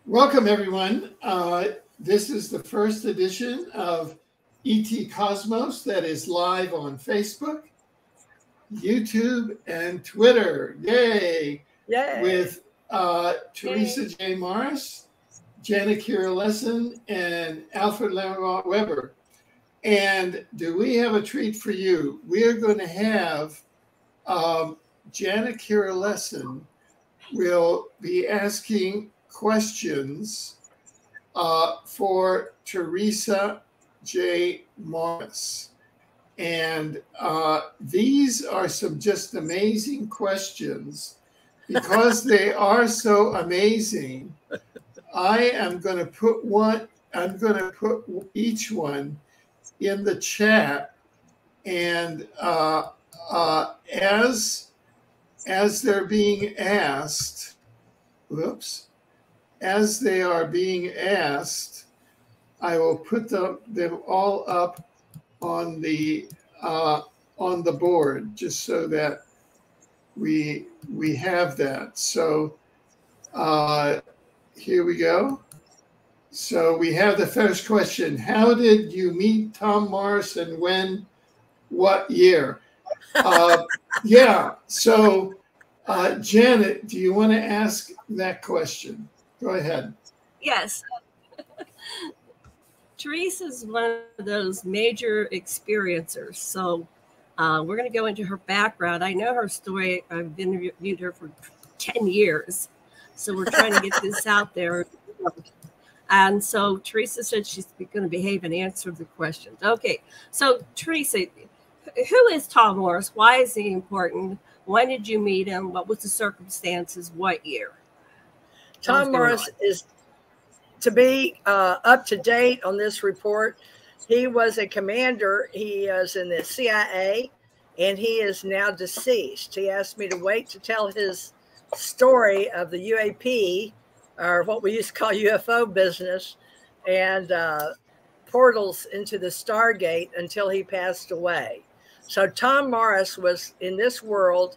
Welcome, everyone. This is the first edition of ET Cosmos that is live on Facebook, YouTube, and Twitter. Yay! Yay! With Theresa J. Morris, Janet Kira Lessin, and Alfred Lambremont Webre. And do we have a treat for you? We are going to have Janet Kira Lessin will be asking questions for Theresa J. Morris. And these are some just amazing questions. Because they are so amazing, I am going to put each one in the chat, and as they're being asked, as they are being asked, I will put them all up on the board, just so that we have that. So here we go. So we have the first question. How did you meet Tom Morris, and when, what year? Yeah, so Janet, do you want to ask that question? Go ahead. Yes. Teresa's one of those major experiencers. So we're going to go into her background. I know her story. I've interviewed her for 10 years. So we're trying to get this out there. And so Theresa said she's going to behave and answer the questions. Okay. So Theresa, who is Tom Morris? Why is he important? When did you meet him? What was the circumstances? What year? Tom Morris is, to be up to date on this report, he was a commander. He is in the CIA, and he is now deceased. He asked me to wait to tell his story of the UAP, or what we used to call UFO business, and portals into the Stargate until he passed away. So Tom Morris was in this world.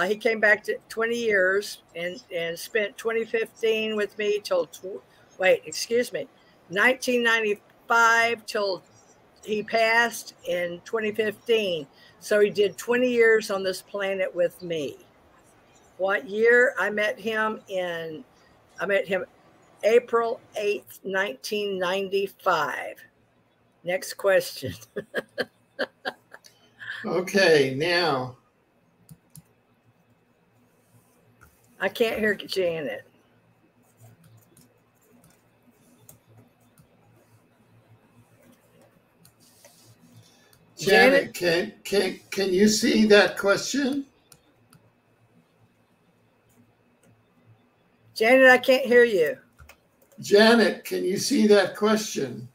He came back to 20 years and spent 2015 with me till, 1995 till he passed in 2015. So he did 20 years on this planet with me. What year? I met him April 8th, 1995. Next question. Okay, now. I can't hear Janet. Janet, can you see that question? Janet, I can't hear you. Janet, can you see that question?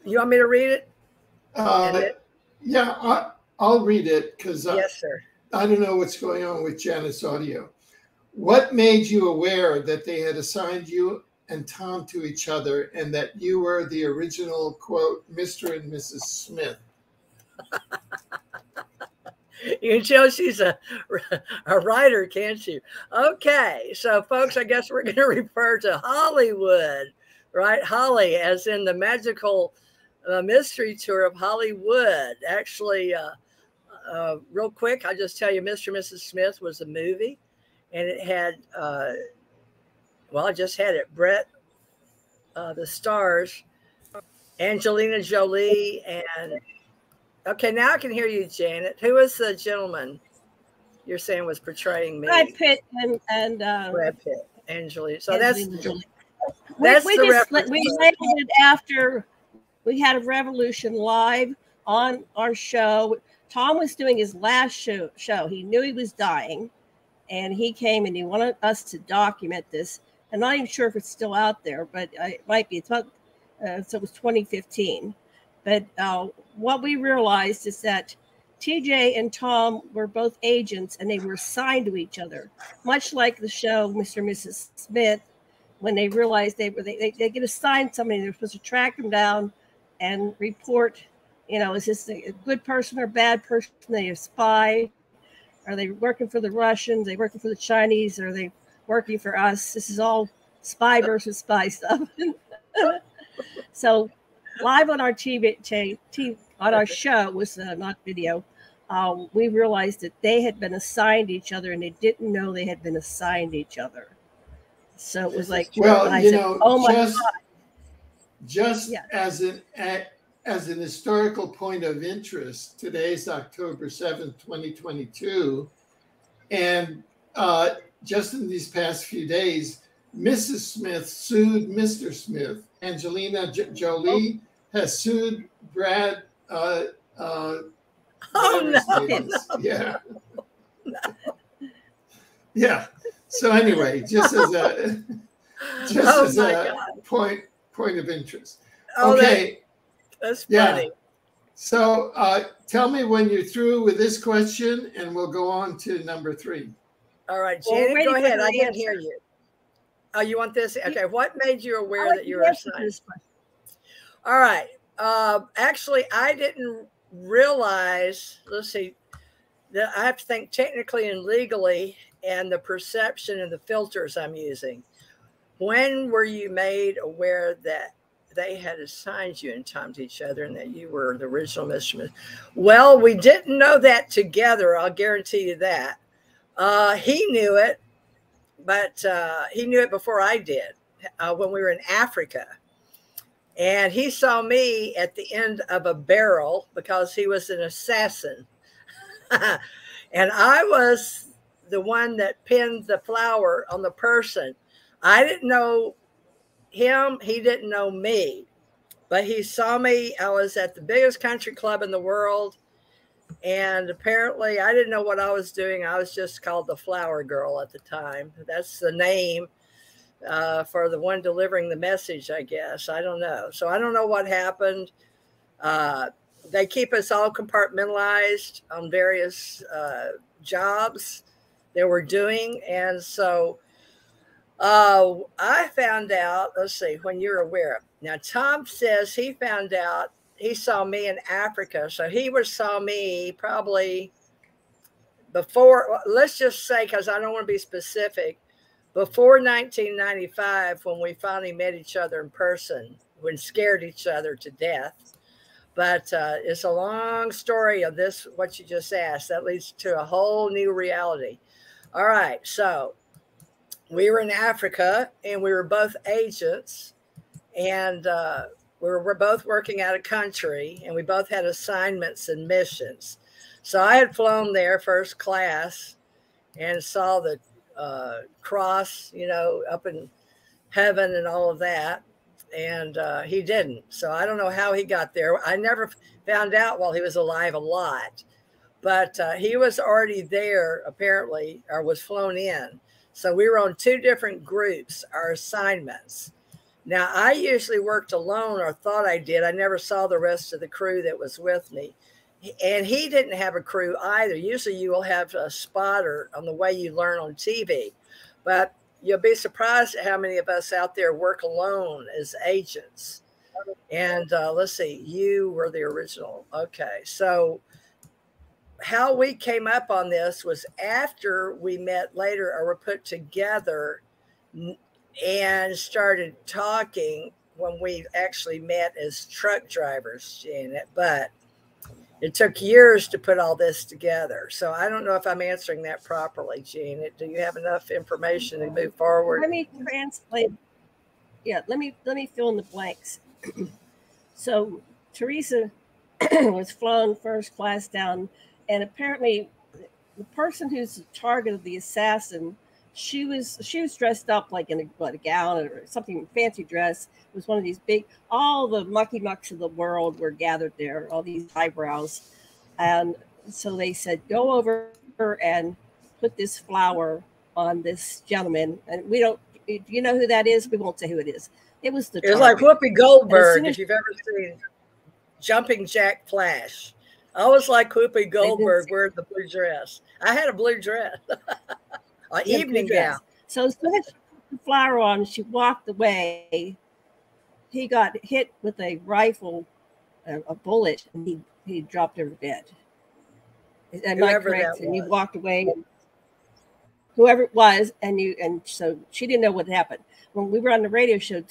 You want me to read it? Yeah, I'll read it, because yes, sir. I don't know what's going on with Janet's audio. What made you aware that they had assigned you and Tom to each other, and that you were the original, quote, Mr. and Mrs. Smith? You can tell she's a writer, can't you? Okay, so folks, I guess we're going to refer to Hollywood, right? Holly, as in the magical mystery tour of Hollywood. Actually, real quick, I'll just tell you, Mr. and Mrs. Smith was a movie, and it had, I just had it, Brett, the stars, Angelina Jolie, and, okay, now I can hear you, Janet. Who was the gentleman you're saying was portraying me? Brad Pitt and Brad Pitt, Angelina. So Angelina Jolie. We labeled it after we had a Revolution live on our show. Tom was doing his last show. He knew he was dying, and he came and he wanted us to document this. I'm not even sure if it's still out there, but it might be. It's about, so it was 2015. But what we realized is that TJ and Tom were both agents, and they were assigned to each other, much like the show Mr. and Mrs. Smith. when they realized they get assigned somebody, they're supposed to track them down and report, you know, is this a good person or bad person? Are they a spy? Are they working for the Russians? Are they working for the Chinese? Are they working for us? This is all spy versus spy stuff. So live on our TV on our show was not video. We realized that they had been assigned each other, and they didn't know they had been assigned each other. So it was like, well, you know, oh my God. Just as an historical point of interest, today's October 7th, 2022, and just in these past few days, Mrs. Smith sued Mr. Smith. Angelina Jolie has sued Brad. Oh no! Yeah, yeah. So anyway, just as a point of interest. Oh, okay, that's funny. Yeah. So tell me when you're through with this question, and we'll go on to number 3. All right, Janet, go ahead. I can't hear you. Oh, you want this? Okay. What made you aware that you were assigned? All right. Actually, I didn't realize, let's see, that I have to think technically and legally and the perception and the filters I'm using. When were you made aware that they had assigned you in time to each other and that you were the original Mr. Smith? Well, we didn't know that together. I'll guarantee you that. He knew it, but he knew it before I did when we were in Africa. And he saw me at the end of a barrel because he was an assassin. And I was the one that pinned the flower on the person. I didn't know him. He didn't know me. But he saw me. I was at the biggest country club in the world. And apparently I didn't know what I was doing. I was just called the Flower Girl at the time. That's the name for the one delivering the message, I guess. I don't know. So I don't know what happened. They keep us all compartmentalized on various jobs they were doing. And so I found out, let's see, when you're aware. Now, Tom says he found out, he saw me in Africa. So he saw me probably before, let's just say, because I don't want to be specific, before 1995, when we finally met each other in person, when scared each other to death. But it's a long story of this, what you just asked. That leads to a whole new reality. All right. So we were in Africa, and we were both agents, and we were both working out of country, and we both had assignments and missions. So I had flown there first class and saw the cross, you know, up in heaven and all of that. And he didn't. So I don't know how he got there. I never found out while he was alive a lot. But he was already there, apparently, or was flown in. So we were on 2 different groups, our assignments. Now, I usually worked alone, or thought I did. I never saw the rest of the crew that was with me. And he didn't have a crew either. Usually you will have a spotter on the way you learn on TV. But you'll be surprised at how many of us out there work alone as agents. And let's see, you were the original. Okay. So how we came up on this was after we met later, or were put together and started talking when we actually met as truck drivers, Janet. But it took years to put all this together. So I don't know if I'm answering that properly, Janet. Do you have enough information to move forward? Let me translate. Yeah, let me fill in the blanks. So Theresa was flown first class down, and apparently the person who's the target of the assassin, she was dressed up like in a gown or something, fancy dress. It was one of these big, all the mucky mucks of the world were gathered there, all these eyebrows. And so they said, go over and put this flower on this gentleman. And we don't, do you know who that is? We won't say who it is. It was the It's like Whoopi Goldberg, if you've ever seen Jumping Jack Flash. I was like Whoopi Goldberg wearing the blue dress. I had a blue dress. An evening gown. So the flower on, she walked away. He got hit with a rifle, a bullet, and he dropped her dead. Am I correct? And you walked away, and whoever it was, and so she didn't know what happened. When we were on the radio show,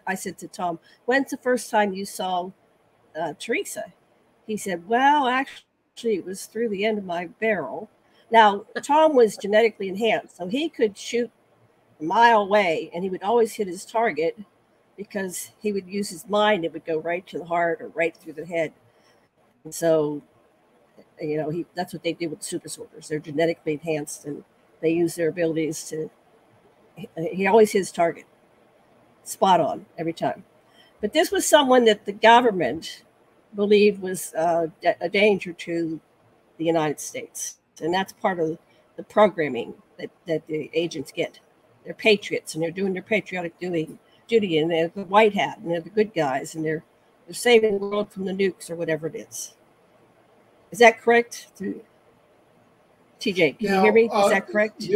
I said to Tom, "When's the first time you saw Theresa?" He said, "Well, actually, it was through the end of my barrel." Now, Tom was genetically enhanced, so he could shoot a mile away, and he would always hit his target because he would use his mind. It would go right to the heart or right through the head. And so, you know, that's what they do with super soldiers. They're genetically enhanced, and they use their abilities to. He always hit his target, spot on every time. But this was someone that the government believed was a danger to the United States, and that's part of the programming that the agents get. They're patriots, and they're doing their patriotic duty, and they're the white hat, and they're the good guys, and they're saving the world from the nukes or whatever it is. Is that correct? TJ, can you hear me? Is that correct?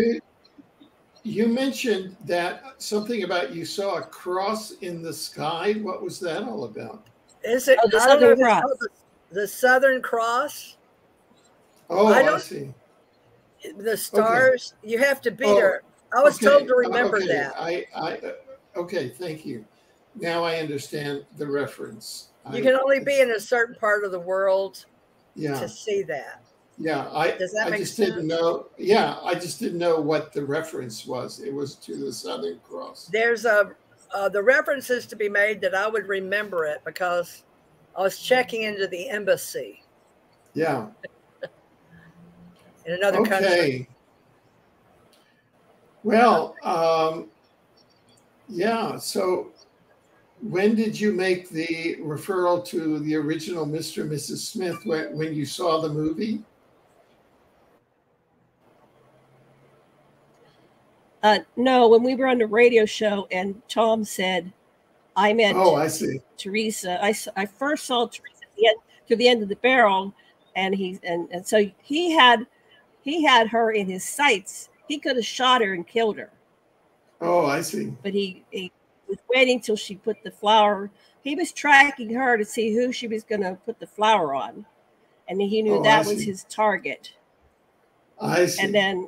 You mentioned that something about you saw a cross in the sky. What was that all about? Is it the Southern Cross? The Southern Cross? Oh, I see. The stars. Okay. You have to be there. I was told to remember that. Okay, thank you. Now I understand the reference. You can only be in a certain part of the world to see that. Yeah, I just didn't know. Yeah, I just didn't know what the reference was. It was to the Southern Cross. There's the references to be made that I would remember it because I was checking into the embassy. Yeah. In another country. Well, yeah. So when did you make the referral to the original Mr. and Mrs. Smith when you saw the movie? No, when we were on the radio show and Tom said, I met I see. Theresa. I first saw Theresa to the end of the barrel, and so he had her in his sights. He could have shot her and killed her. Oh, I see. But he was waiting till she put the flower. He was tracking her to see who she was going to put the flower on, and he knew that was his target. I see. And then,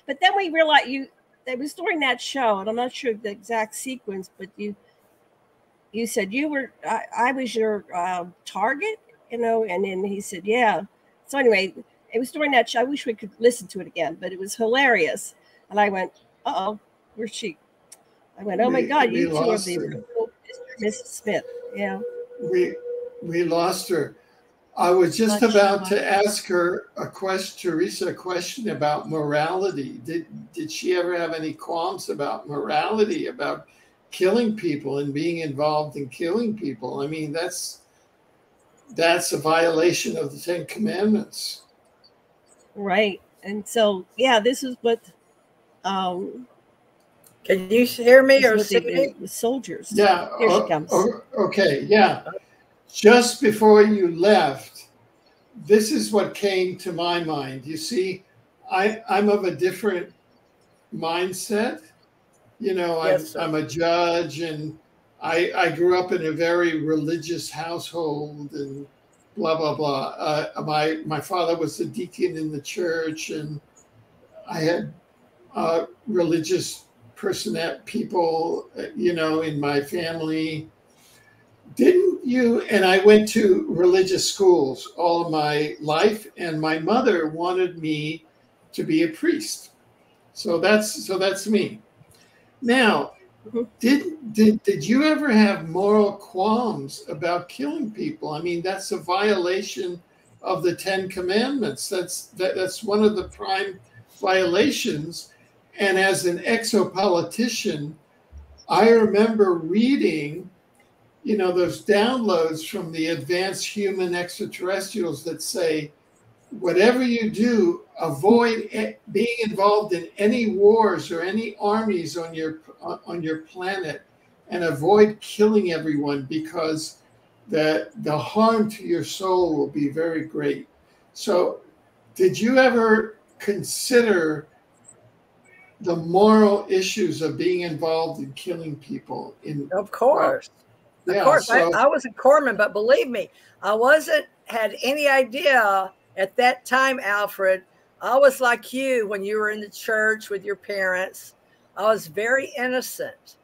but then we realized it was during that show, and I'm not sure the exact sequence, but you said I was your target, you know, and then he said, yeah. So anyway, it was during that show. I wish we could listen to it again, but it was hilarious. And I went, uh-oh, where's she? I went, oh my God, you two are the original Mr. Mrs. Smith. Yeah. We lost her. I was just about to ask her Theresa, a question about morality. Did she ever have any qualms about morality, about killing people and being involved in killing people? I mean, that's a violation of the Ten Commandments. Right. And so, yeah, this is what. Can you hear me or see me? The soldiers. Yeah. Here she comes. Okay. Yeah. Just before you left, this is what came to my mind. You see, I'm of a different mindset. You know, I'm a judge, and I grew up in a very religious household, and blah, blah, blah. My father was a deacon in the church, and I had religious people, you know, in my family. Didn't you? And I went to religious schools all of my life, and my mother wanted me to be a priest. So that's me. Now, did you ever have moral qualms about killing people? I mean, that's a violation of the Ten Commandments. That's one of the prime violations. And as an exopolitician, I remember reading, you know, those downloads from the advanced human extraterrestrials that say, whatever you do, avoid being involved in any wars or any armies on your planet, and avoid killing everyone, because the harm to your soul will be very great. So did you ever consider the moral issues of being involved in killing people. Of course. Well, yeah, of course. so, I was a corpsman, but believe me, I had any idea at that time, Alfred. I was like you when you were in the church with your parents. I was very innocent.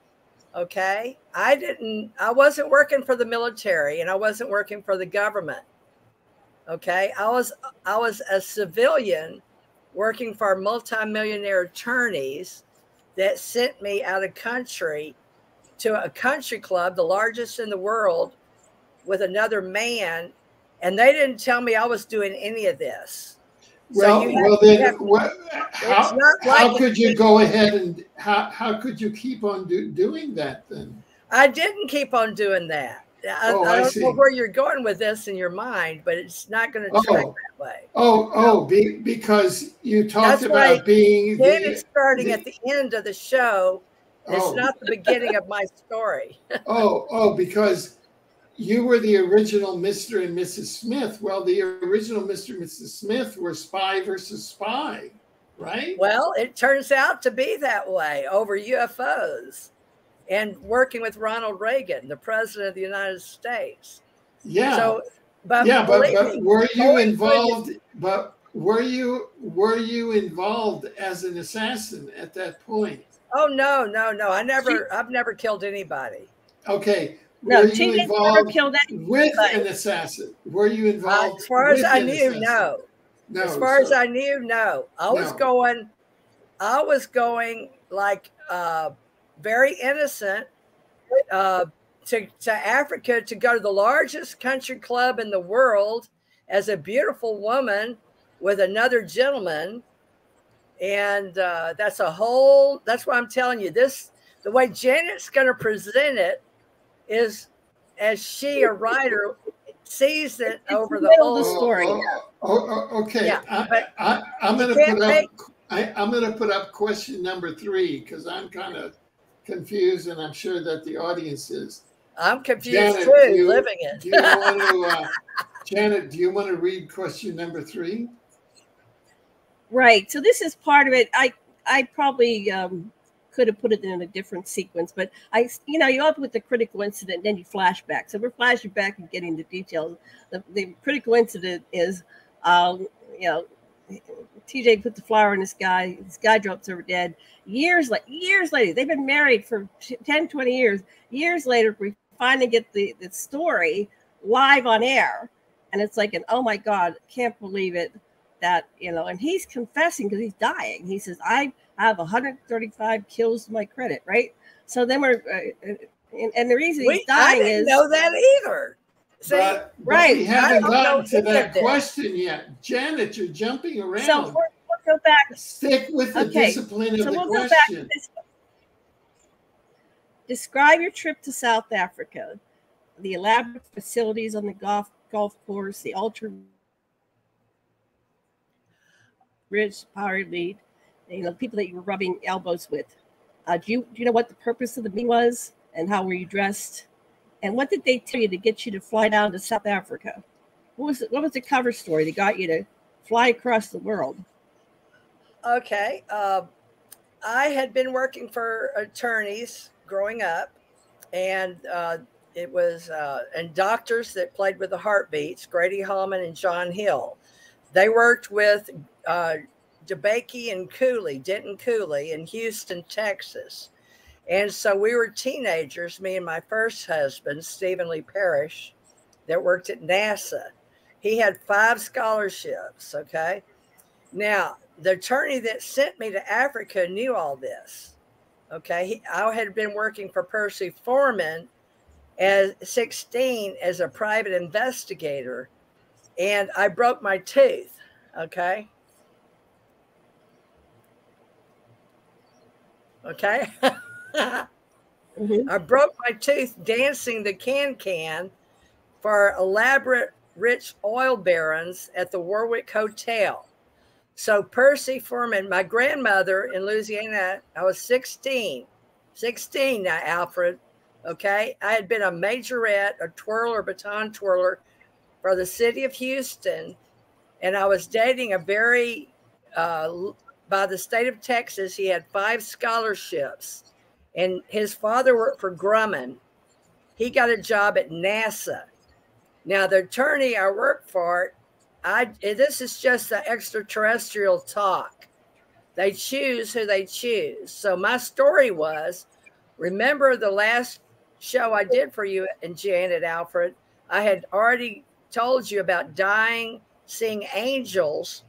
Okay. I wasn't working for the military and I wasn't working for the government. Okay. I was a civilian working for multimillionaire attorneys that sent me out of country to a country club, the largest in the world, with another man. And they didn't tell me I was doing any of this. Well, how could you go ahead and how could you keep on doing that then? I didn't keep on doing that. I don't know where you're going with this in your mind, but it's not going to track that way. Because you talked about being. Then it's starting at the end of the show. It's not the beginning of my story. Because you were the original Mr. and Mrs. Smith. Well, the original Mr. and Mrs. Smith were spy versus spy, right? Well, it turns out to be that way over UFOs and working with Ronald Reagan, the president of the United States. Yeah. So, but were you involved? But were you involved as an assassin at that point? Oh no! I've never killed anybody. Okay. No, were you involved with an assassin? Were you involved? As far as I knew, no. As far as I knew, no. I was going like very innocent to Africa to go to the largest country club in the world as a beautiful woman with another gentleman. And that's why I'm telling you this, the way Janet's going to present it is as she, a writer, sees it over the whole story. Okay. Yeah, I'm going to put up question number 3 because I'm kind of confused, and I'm sure that the audience is. I'm confused too, living it. Do you want to, Janet? Do you want to read question number 3? Right. So this is part of it. I probably could have put it in a different sequence, but you up with the critical incident, then you flash back. So we're flashing back and getting the details. The critical incident is, TJ put the flower in this guy. This guy drops over dead. Years later, they've been married for 10, 20 years. Years later, we finally get the story live on air. And it's like, oh my God, can't believe it. That, and he's confessing because he's dying. He says, I have 135 kills to my credit, right? So then we're, and the reason he's dying I didn't know that either. See, right. We haven't gotten to that question yet. Janet, you're jumping around. So we'll go back. Stick with the discipline of the question. Go back to this. Describe your trip to South Africa, the elaborate facilities on the golf course, the ultra rich power elite, people that you were rubbing elbows with. Do you know what the purpose of the meeting was, and how were you dressed, and what did they tell you to get you to fly down to South Africa? What was the cover story that got you to fly across the world? Okay, I had been working for attorneys growing up, and it was and doctors that played with the heartbeats, Grady Hallman and John Hill. They worked with DeBakey and Denton Cooley in Houston, Texas. And so we were teenagers, me and my first husband, Stephen Lee Parrish, that worked at NASA. He had 5 scholarships, okay? Now, the attorney that sent me to Africa knew all this, okay? I had been working for Percy Foreman at 16 as a private investigator, and I broke my tooth, okay? Okay? I broke my tooth dancing the can-can for elaborate rich oil barons at the Warwick Hotel. So Percy Foreman, my grandmother in Louisiana, I was 16 now, Alfred, okay? I had been a majorette, a twirler, baton twirler for the city of Houston, and I was dating a very by the state of Texas. He had 5 scholarships, and his father worked for Grumman. He got a job at NASA. Now, the attorney I worked for, this is just the extraterrestrial talk. They choose who they choose. So my story was, remember the last show I did for you and Janet Alfred, I had already told you about dying, seeing angels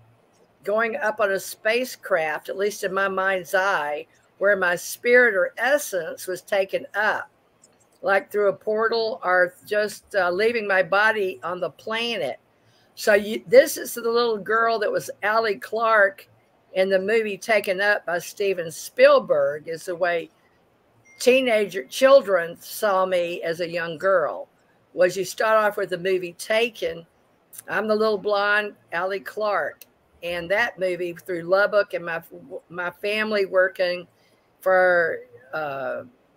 going up on a spacecraft, at least in my mind's eye, where my spirit or essence was taken up, like through a portal or just leaving my body on the planet. So this is the little girl that was Allie Clark in the movie Taken Up by Steven Spielberg, is the way children saw me as a young girl. Was you start off with the movie Taken. I'm the little blonde Allie Clark. And that movie through Lubbock and my family working for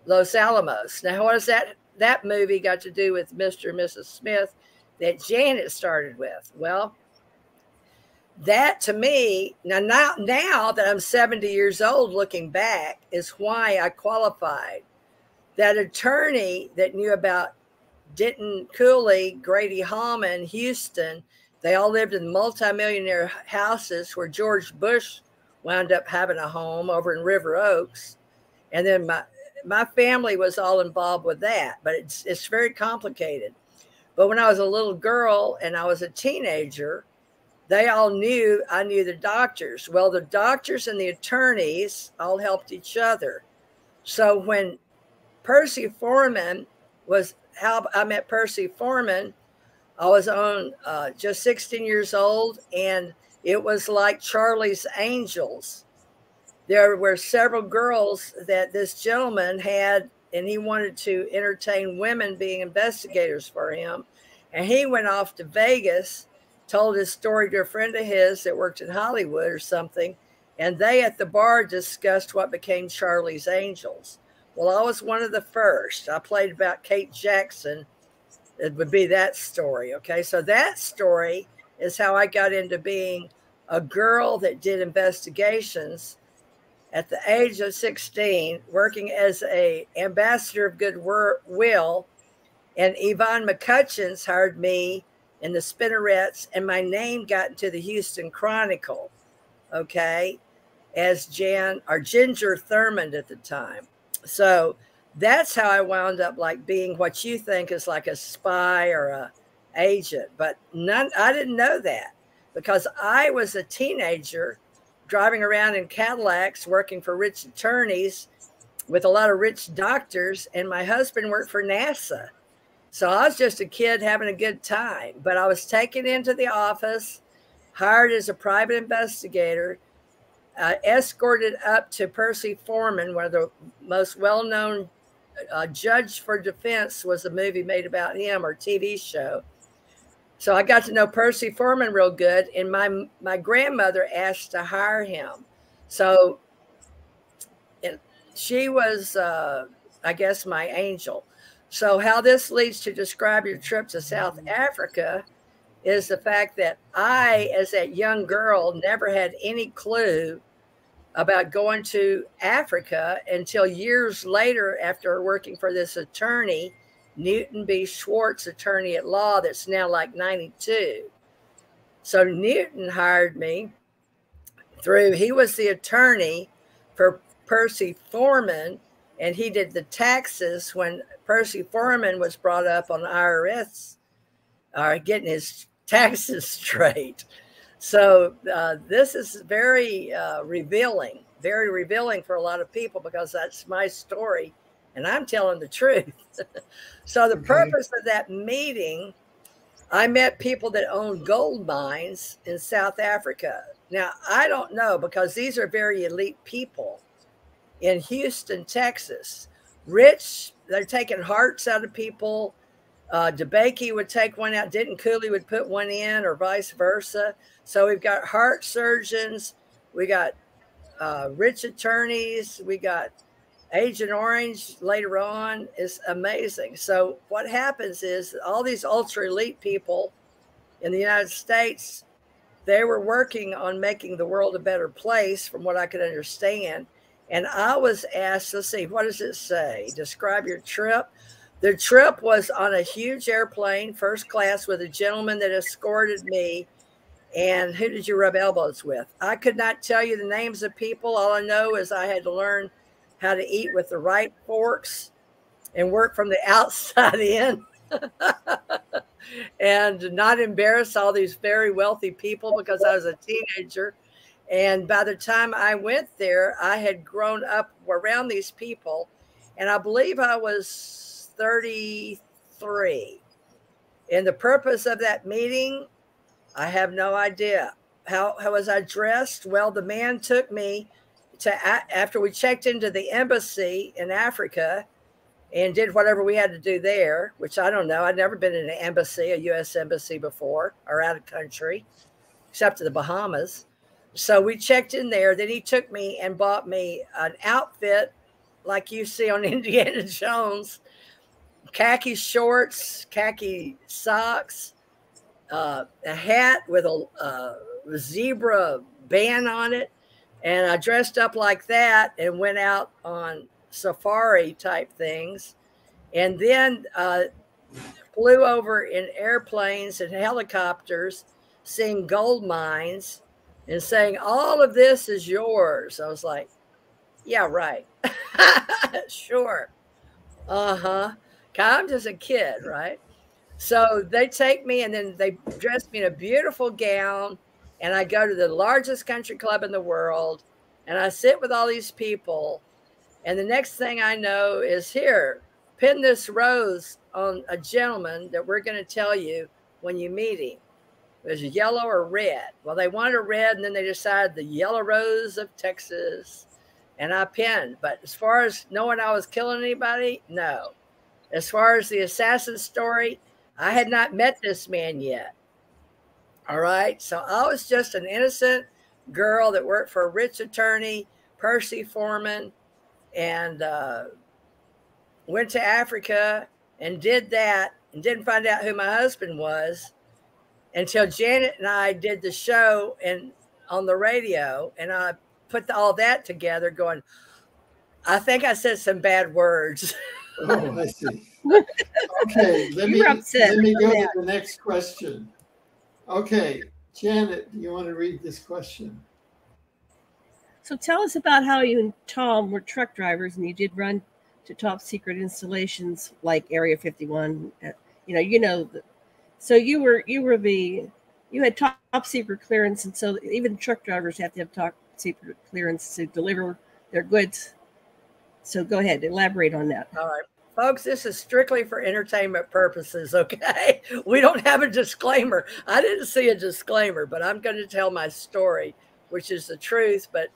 Los Alamos. Now, what does that movie got to do with Mr. and Mrs. Smith that Janet started with? Well, that to me, now that I'm 70 years old, looking back, is why I qualified. That attorney that knew about Denton Cooley, Grady Hallman, Houston, they all lived in multimillionaire houses where George Bush wound up having a home over in River Oaks. And then my family was all involved with that, but it's very complicated. But when I was a little girl and I was a teenager, they all knew I knew the doctors. Well, the doctors and the attorneys all helped each other. So when Percy Foreman was how I met Percy Foreman, I was on just 16 years old, and it was like Charlie's Angels. There were several girls that this gentleman had, and he wanted to entertain women being investigators for him. And he went off to Vegas, told his story to a friend of his that worked in Hollywood or something, and they at the bar discussed what became Charlie's Angels. Well, I was one of the first. I played about Kate Jackson. It would be that story, okay? So that story is how I got into being a girl that did investigations at the age of 16, working as a ambassador of goodwill, and Yvonne McCutcheons hired me in the Spinnerets, and my name got into the Houston Chronicle, okay, as Ginger Thurmond at the time. So that's how I wound up like being what you think is like a spy or a agent, but I didn't know that, because I was a teenager driving around in Cadillacs working for rich attorneys with a lot of rich doctors, and my husband worked for NASA. So I was just a kid having a good time, but I was taken into the office, hired as a private investigator, escorted up to Percy Foreman, one of the most well-known judge for defense was a movie made about him, or TV show. So I got to know Percy Foreman real good, and my grandmother asked to hire him. So she was, I guess, my angel. So how this leads to describe your trip to South Africa is the fact that I, as that young girl, never had any clue about going to Africa until years later, after working for this attorney, Newton B. Schwartz, attorney at law, that's now like 92. So Newton hired me he was the attorney for Percy Foreman, and he did the taxes when Percy Foreman was brought up on IRS, getting his taxes straight. So this is very revealing for a lot of people, because that's my story and I'm telling the truth. So the purpose of that meeting, I met people that own gold mines in South Africa. Now, I don't know, because these are very elite people in Houston, Texas. Rich, they're taking hearts out of people. DeBakey would take one out. Denton Cooley would put one in, or vice versa. So we've got heart surgeons. We got rich attorneys. We got Agent Orange later on. Is amazing. So what happens is all these ultra elite people in the United States, they were working on making the world a better place, from what I could understand. And I was asked, let's see, what does it say? Describe your trip. The trip was on a huge airplane, first class, with a gentleman that escorted me. And who did you rub elbows with? I could not tell you the names of people. All I know is I had to learn how to eat with the right forks and work from the outside in. And not embarrass all these very wealthy people because I was a teenager. And by the time I went there, I had grown up around these people. And I believe I was 33. And the purpose of that meeting, I have no idea. How was I dressed? Well, the man took me to, after we checked into the embassy in Africa and did whatever we had to do there, which I don't know. I'd never been in an embassy, a U.S. embassy before, or out of country, except to the Bahamas. So we checked in there. Then he took me and bought me an outfit like you see on Indiana Jones, khaki shorts, khaki socks, a hat with a zebra band on it. And I dressed up like that and went out on safari type things. And then flew over in airplanes and helicopters, seeing gold mines and saying, all of this is yours. I was like, yeah, right. Sure. Uh-huh. I'm just a kid, right? So they take me and then they dress me in a beautiful gown, and I go to the largest country club in the world, and I sit with all these people. And the next thing I know is, here, pin this rose on a gentleman that we're going to tell you when you meet him. There's a yellow or red. Well, they wanted a red, and then they decided the yellow rose of Texas. And I pinned. But as far as knowing I was killing anybody, no. As far as the assassin story, I had not met this man yet. All right. So I was just an innocent girl that worked for a rich attorney, Percy Foreman, and went to Africa and did that and didn't find out who my husband was until Janet and I did the show and on the radio. And I put all that together going, I think I said some bad words. Oh, I see. Okay, let me go to the next question. Okay, Janet, do you want to read this question? So tell us about how you and Tom were truck drivers, and you did run to top secret installations like Area 51. So you had top secret clearance, and so even truck drivers have to have top secret clearance to deliver their goods. So go ahead, elaborate on that. All right, folks, this is strictly for entertainment purposes, okay? We don't have a disclaimer. I didn't see a disclaimer, but I'm going to tell my story, which is the truth. But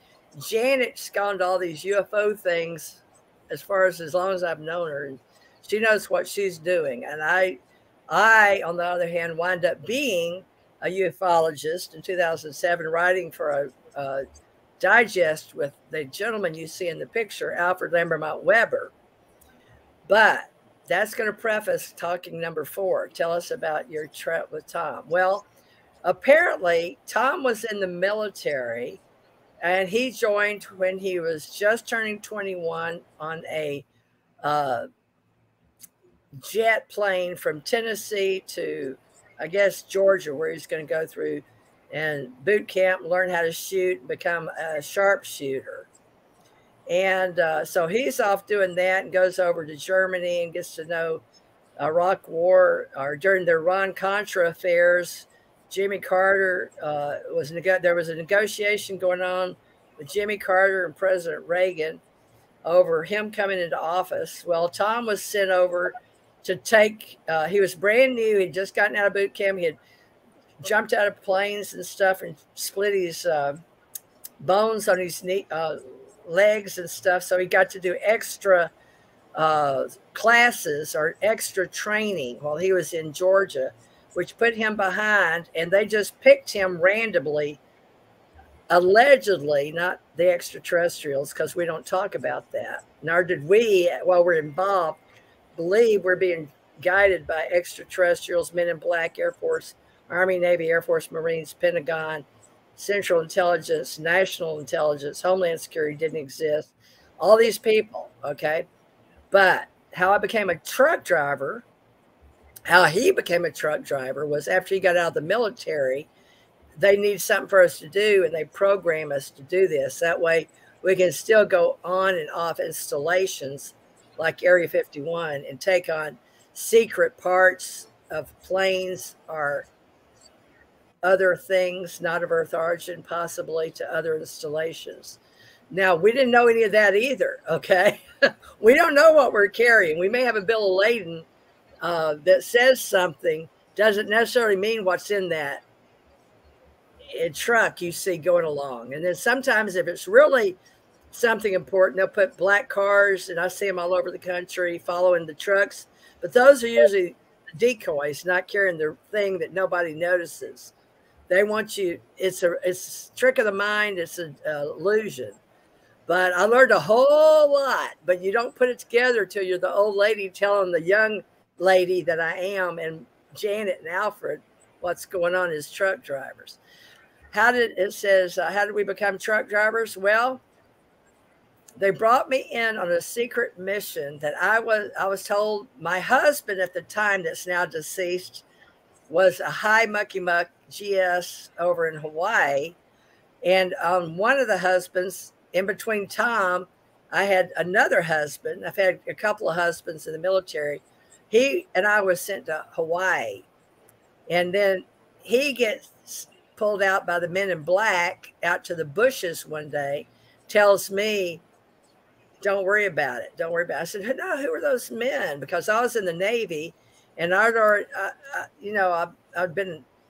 Janet's gone to all these UFO things as long as I've known her, and she knows what she's doing. And I, on the other hand, wind up being a ufologist in 2007, writing for a digest with the gentleman you see in the picture, Alfred Lambremont Webre. But that's going to preface talking number 4. Tell us about your trip with Tom. Well, apparently Tom was in the military, and he joined when he was just turning 21 on a jet plane from Tennessee to, I guess, Georgia, where he's going to go through and boot camp, learn how to shoot, and become a sharpshooter. And so he's off doing that and goes over to Germany and gets to know Iraq War, or during the Iran-Contra affairs. Jimmy Carter there was a negotiation going on with Jimmy Carter and President Reagan over him coming into office. Well, Tom was sent over to take, he was brand new. He'd just gotten out of boot camp. He had jumped out of planes and stuff and split his bones on his legs and stuff. So he got to do extra classes or extra training while he was in Georgia, which put him behind. And they just picked him randomly, allegedly, not the extraterrestrials, because we don't talk about that. Nor did we, while we're involved, believe we're being guided by extraterrestrials, men in black, Air Force, Army, Navy, Air Force, Marines, Pentagon, Central Intelligence, National Intelligence, Homeland Security didn't exist. All these people, okay? But how I became a truck driver, how he became a truck driver was after he got out of the military, they need something for us to do, and they program us to do this. That way we can still go on and off installations like Area 51 and take on secret parts of planes or other things not of Earth origin, possibly to other installations. Now, we didn't know any of that either, okay? We don't know what we're carrying. We may have a bill of lading that says something, doesn't necessarily mean what's in that truck you see going along. And then sometimes if it's really something important, they'll put black cars, and I see them all over the country following the trucks. But those are usually decoys, not carrying the thing that nobody notices. They want you, it's a trick of the mind, it's an illusion. But I learned a whole lot, but you don't put it together till you're the old lady telling the young lady that I am, and Janet and Alfred, what's going on as truck drivers. How did we become truck drivers? Well, they brought me in on a secret mission that I was told my husband at the time, that's now deceased, was a high mucky muck GS over in Hawaii. And one of the husbands, in between Tom, I had another husband. I've had a couple of husbands in the military. He and I was sent to Hawaii. And then he gets pulled out by the men in black out to the bushes one day, tells me, don't worry about it. Don't worry about it. I said, no, who are those men? Because I was in the Navy, and I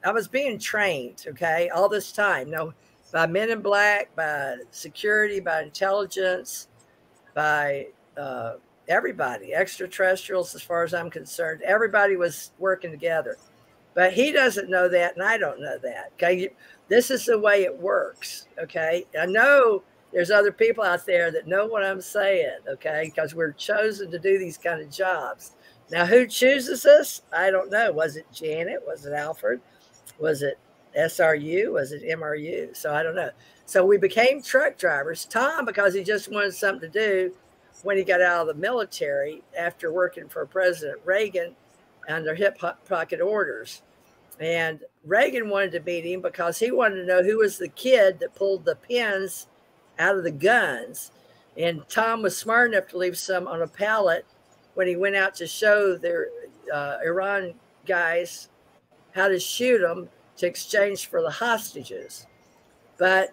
was being trained, okay, all this time, by men in black, by security, by intelligence, by everybody, extraterrestrials, as far as I'm concerned. Everybody was working together. But he doesn't know that, and I don't know that, okay? This is the way it works, okay? I know there's other people out there that know what I'm saying, okay? Because we're chosen to do these kind of jobs. Now, who chooses us? I don't know. Was it Janet? Was it Alfred? Was it SRU? Was it MRU? So I don't know. So we became truck drivers. Tom, because he just wanted something to do when he got out of the military after working for President Reagan under hip pocket orders. And Reagan wanted to meet him because he wanted to know who was the kid that pulled the pins out of the guns. And Tom was smart enough to leave some on a pallet when he went out to show their Iran guys how to shoot them to exchange for the hostages. But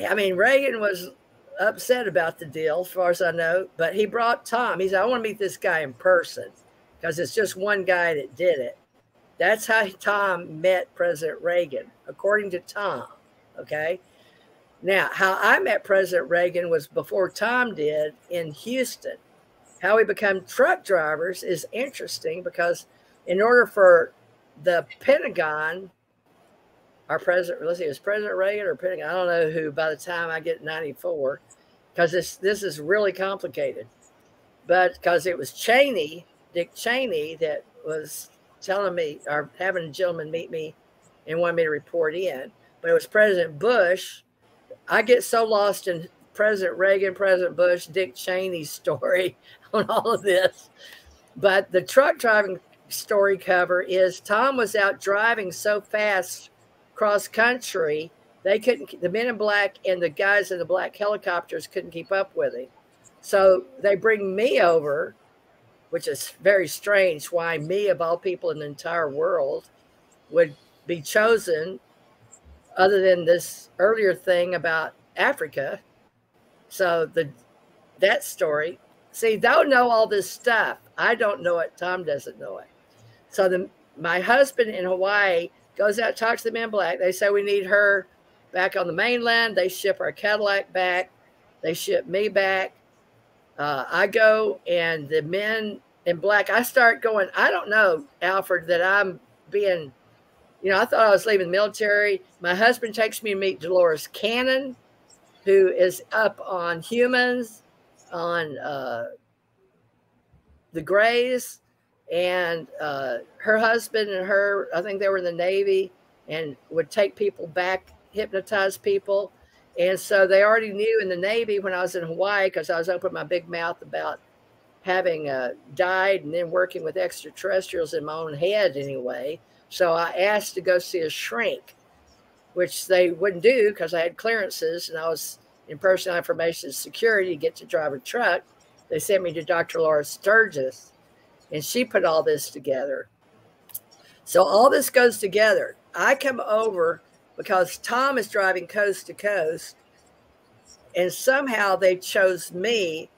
I mean, Reagan was upset about the deal, as far as I know, but he brought Tom. He said, I want to meet this guy in person, because it's just one guy that did it. That's how Tom met President Reagan, according to Tom, okay? Now, how I met President Reagan was before Tom did in Houston. How we become truck drivers is interesting, because in order for the Pentagon, our president, let's see, it was President Reagan or Pentagon, I don't know who by the time I get 94, because this is really complicated. But because it was Cheney, Dick Cheney, that was telling me, or having a gentleman meet me and wanted me to report in. But it was President Bush. I get so lost in President Reagan, President Bush, Dick Cheney's story on all of this. But the truck driving story cover is Tom was out driving so fast cross country, they couldn't, the men in black and the guys in the black helicopters couldn't keep up with him. So they bring me over, which is very strange why me, of all people in the entire world, would be chosen, other than this earlier thing about Africa. So that story, see, they'll know all this stuff. I don't know it. Tom doesn't know it. So my husband in Hawaii goes out, talks to the men in black. They say we need her back on the mainland. They ship our Cadillac back. They ship me back. I go, and the men in black, I start going, I don't know, Alfred, that I'm being, I thought I was leaving the military. My husband takes me to meet Dolores Cannon, who is up on humans, on the Greys, And her husband and her, I think they were in the Navy, and would take people back, hypnotize people. And so they already knew in the Navy when I was in Hawaii, because I was opening my big mouth about having died and then working with extraterrestrials in my own head anyway. So I asked to go see a shrink, which they wouldn't do because I had clearances and I was in personal information security to get to drive a truck. They sent me to Dr. Laura Sturgis, and she put all this together. So all this goes together. I come over because Tom is driving coast to coast, and somehow they chose me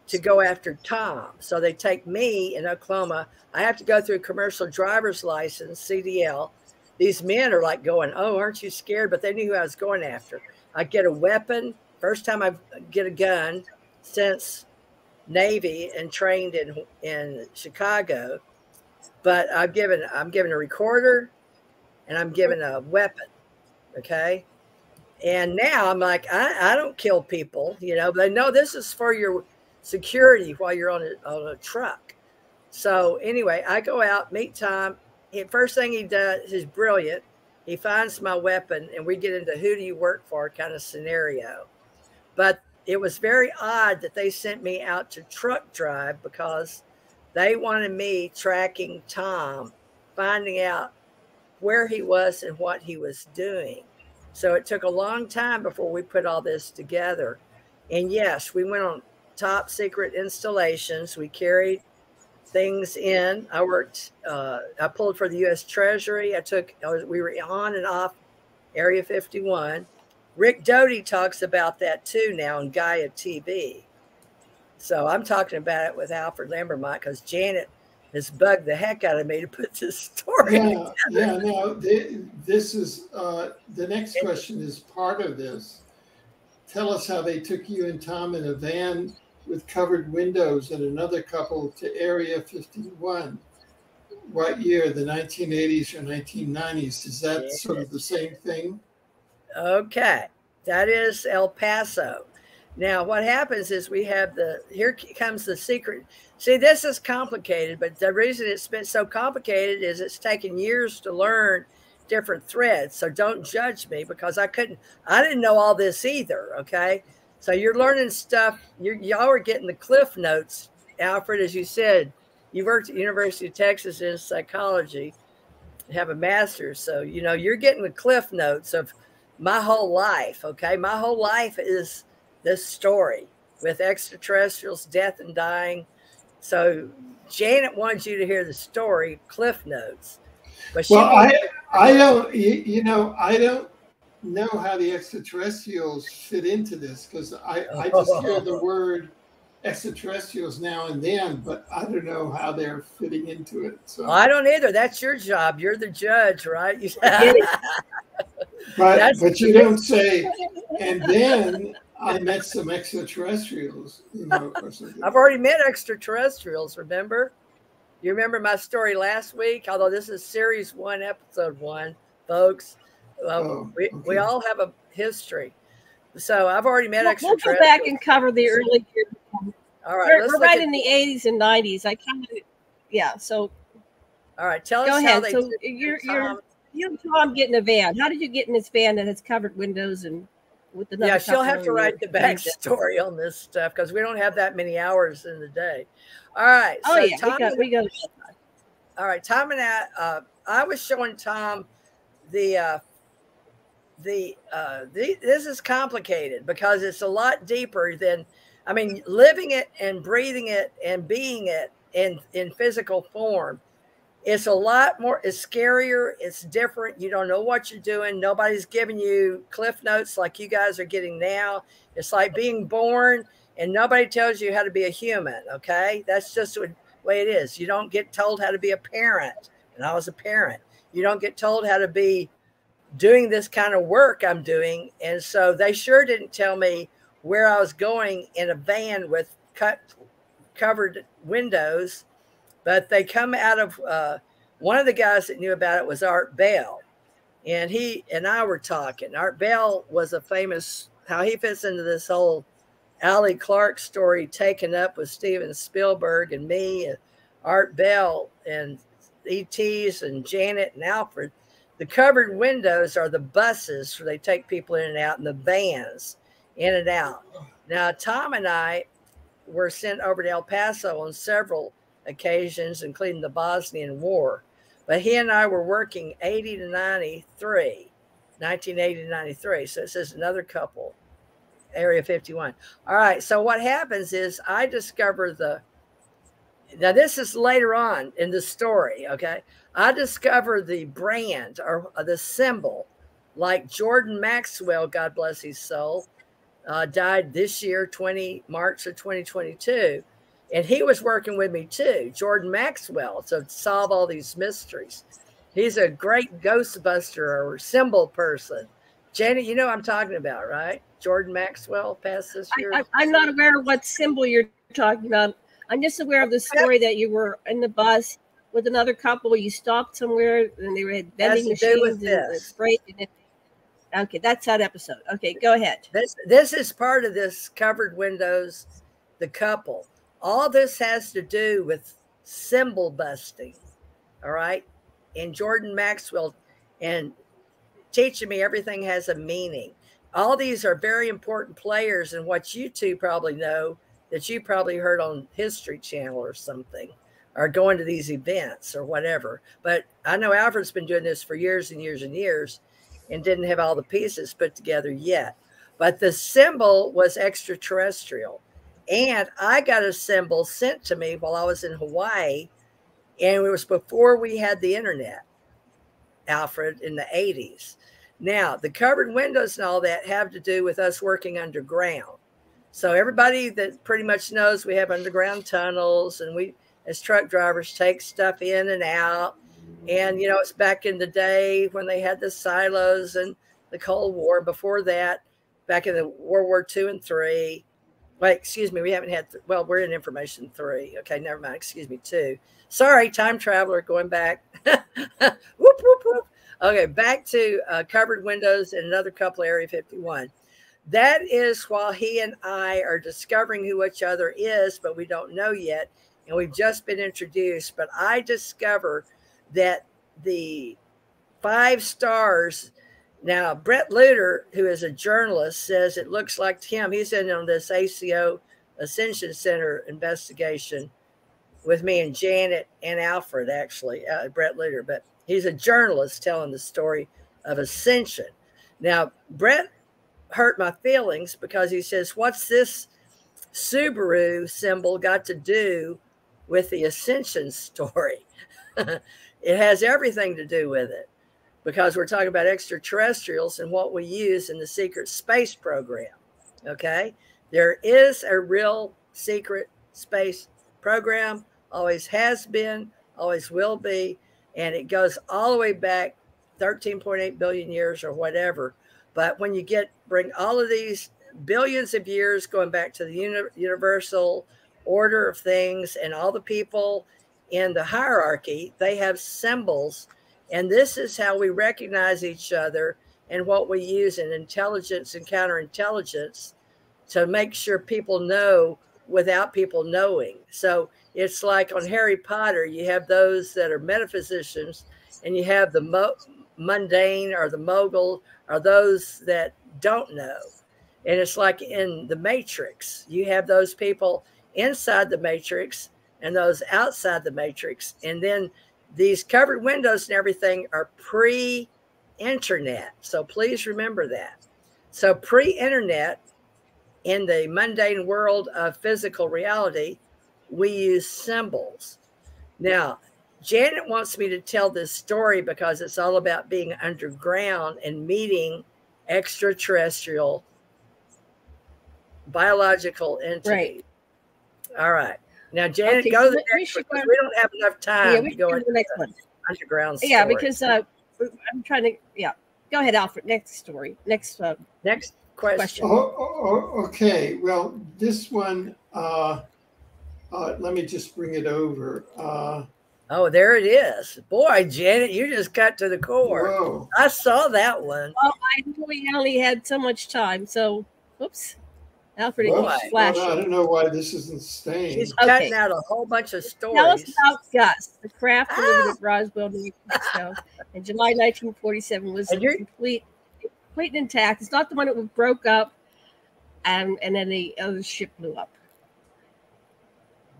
to go after Tom. So they take me in Oklahoma. I have to go through commercial driver's license, CDL. These men are like going, oh, aren't you scared? But they knew who I was going after. I get a weapon. First time I get a gun since Navy and trained in Chicago. But I'm given a recorder and I'm given a weapon. Okay. And now I'm like, I don't kill people, you know, but they know this is for your security while you're on a truck. So anyway, I go out, meet Tom. First thing he does is brilliant. He finds my weapon and we get into who do you work for kind of scenario. But it was very odd that they sent me out to truck drive because they wanted me tracking Tom, finding out where he was and what he was doing. So it took a long time before we put all this together. And yes, we went on top secret installations. We carried things in. I worked, I pulled for the U.S. Treasury. We were on and off Area 51. Rick Doty talks about that too now on Gaia TV. So I'm talking about it with Alfred Lambremont because Janet has bugged the heck out of me to put this story together. Yeah, no, this is, the next question is part of this. Tell us how they took you and Tom in a van with covered windows and another couple to Area 51. What year, the 1980s or 1990s? Is that sort of the same thing? Okay, that is El Paso. Now, what happens is we have here comes the secret. See, this is complicated, but the reason it's been so complicated is it's taken years to learn different threads. So don't judge me because I didn't know all this either, okay? So you're learning stuff. Y'all are getting the cliff notes. Alfred, as you said, you worked at University of Texas in psychology, have a master's. So, you know, you're getting the cliff notes of my whole life, okay? My whole life is this story with extraterrestrials, death and dying. So Janet wants you to hear the story, cliff notes. But I don't, you know, I don't know how the extraterrestrials fit into this because I just hear the word extraterrestrials now and then, but I don't know how they're fitting into it. So I don't either. That's your job. You're the judge, right? But you don't say, and then I met some extraterrestrials, you know, or something. I've already met extraterrestrials, remember? You remember my story last week? Although this is series 1, episode 1, folks. We all have a history. So I've already met extraterrestrials. We'll go back and cover the early years. All right. We're right in the 80s and 90s. I kind of, yeah. So. All right. Tell us go how ahead. they So you and Tom get in a van. How did you get in this van that has covered windows and with the? Yeah, she'll have to write the backstory on this stuff because we don't have that many hours in the day. All right. Oh, so yeah. Tom We got. All right. Tom and I was showing Tom this is complicated because it's a lot deeper than, I mean, living it and breathing it and being it in physical form. It's a lot more, it's scarier. It's different. You don't know what you're doing. Nobody's giving you cliff notes like you guys are getting now. It's like being born and nobody tells you how to be a human. Okay. That's just the way it is. You don't get told how to be a parent. And I was a parent. You don't get told how to be doing this kind of work I'm doing. And so they sure didn't tell me where I was going in a van with covered windows, but they come out of, one of the guys that knew about it was Art Bell. And he and I were talking. Art Bell was a famous, how he fits into this whole Allie Clark story taken up with Steven Spielberg and me. Art Bell and E.T.'s and Janet and Alfred. The covered windows are the buses where they take people in and out, and the vans in and out. Now, Tom and I were sent over to El Paso on several occasions, including the Bosnian War. But he and I were working 80 to 93, 1980 to 93. So this is another couple, Area 51. All right. So what happens is I discover now this is later on in the story, okay? I discover the brand or the symbol, like Jordan Maxwell, God bless his soul, died this year, March of 2022. And he was working with me too, Jordan Maxwell, to solve all these mysteries. He's a great Ghostbuster or symbol person. Janet, you know what I'm talking about, right? Jordan Maxwell passed this year. I'm not aware of what symbol you're talking about. I'm just aware of the story that you were in the bus with another couple. You stopped somewhere and they had vending machines and spray. Okay, that's that episode. Okay, go ahead. This is part of this covered windows, the couple. All this has to do with symbol busting, all right? And Jordan Maxwell and teaching me everything has a meaning. All these are very important players in what you two probably know, that you probably heard on History Channel or something, or going to these events or whatever. But I know Alfred's been doing this for years and years and years and didn't have all the pieces put together yet. But the symbol was extraterrestrial. And I got a symbol sent to me while I was in Hawaii. And it was before we had the internet, Alfred, in the 80s. Now, the covered windows and all that have to do with us working underground. So everybody that pretty much knows we have underground tunnels, and we, as truck drivers, take stuff in and out. And, you know, it's back in the day when they had the silos and the Cold War. Before that, back in the World War II and III. Wait, excuse me, we haven't had, well, we're in Information 3. Okay, never mind, excuse me, 2. Sorry, time traveler, going back. Whoop, whoop, whoop. Okay, back to covered windows and another couple, Area 51. That is while he and I are discovering who each other is, but we don't know yet. And we've just been introduced. But I discover that the 5 stars, now Brett Luter, who is a journalist, says it looks like him. He's in on this ACO Ascension Center investigation with me and Janet and Alfred, actually, Brett Luter. But he's a journalist telling the story of Ascension. Now, Brett hurt my feelings because he says, what's this Subaru symbol got to do with the Ascension story? It has everything to do with it, because we're talking about extraterrestrials and what we use in the secret space program. Okay, there is a real secret space program, always has been, always will be, and it goes all the way back 13.8 billion years or whatever. But when you bring all of these billions of years going back to the universal order of things and all the people in the hierarchy, they have symbols. And this is how we recognize each other and what we use in intelligence and counterintelligence to make sure people know without people knowing. So it's like on Harry Potter, you have those that are metaphysicians, and you have the mundane or the mogul or those that don't know. And it's like in the Matrix, you have those people inside the Matrix and those outside the Matrix. And then these covered windows and everything are pre-internet. So please remember that. So pre-internet, in the mundane world of physical reality, we use symbols. Now, Janet wants me to tell this story because it's all about being underground and meeting extraterrestrial biological entities. Right. All right. Now, Janet, go to the next one, because we don't have enough time to go into the next one. Underground story. Yeah, because I'm trying to, Go ahead, Alfred. Next story. Next question. Okay. Well, this one, let me just bring it over. Oh, there it is. Boy, Janet, you just cut to the core. Whoa. I saw that one. Well, I knew we only had so much time, so, oops. Alfred Whoops, keeps well, flashing. I don't know why this isn't staying. She's cutting out a whole bunch of stories. Tell us about Gus. The craft delivered at Roswell, New Mexico in July 1947 was complete and intact. It's not the one that broke up and then the other ship blew up.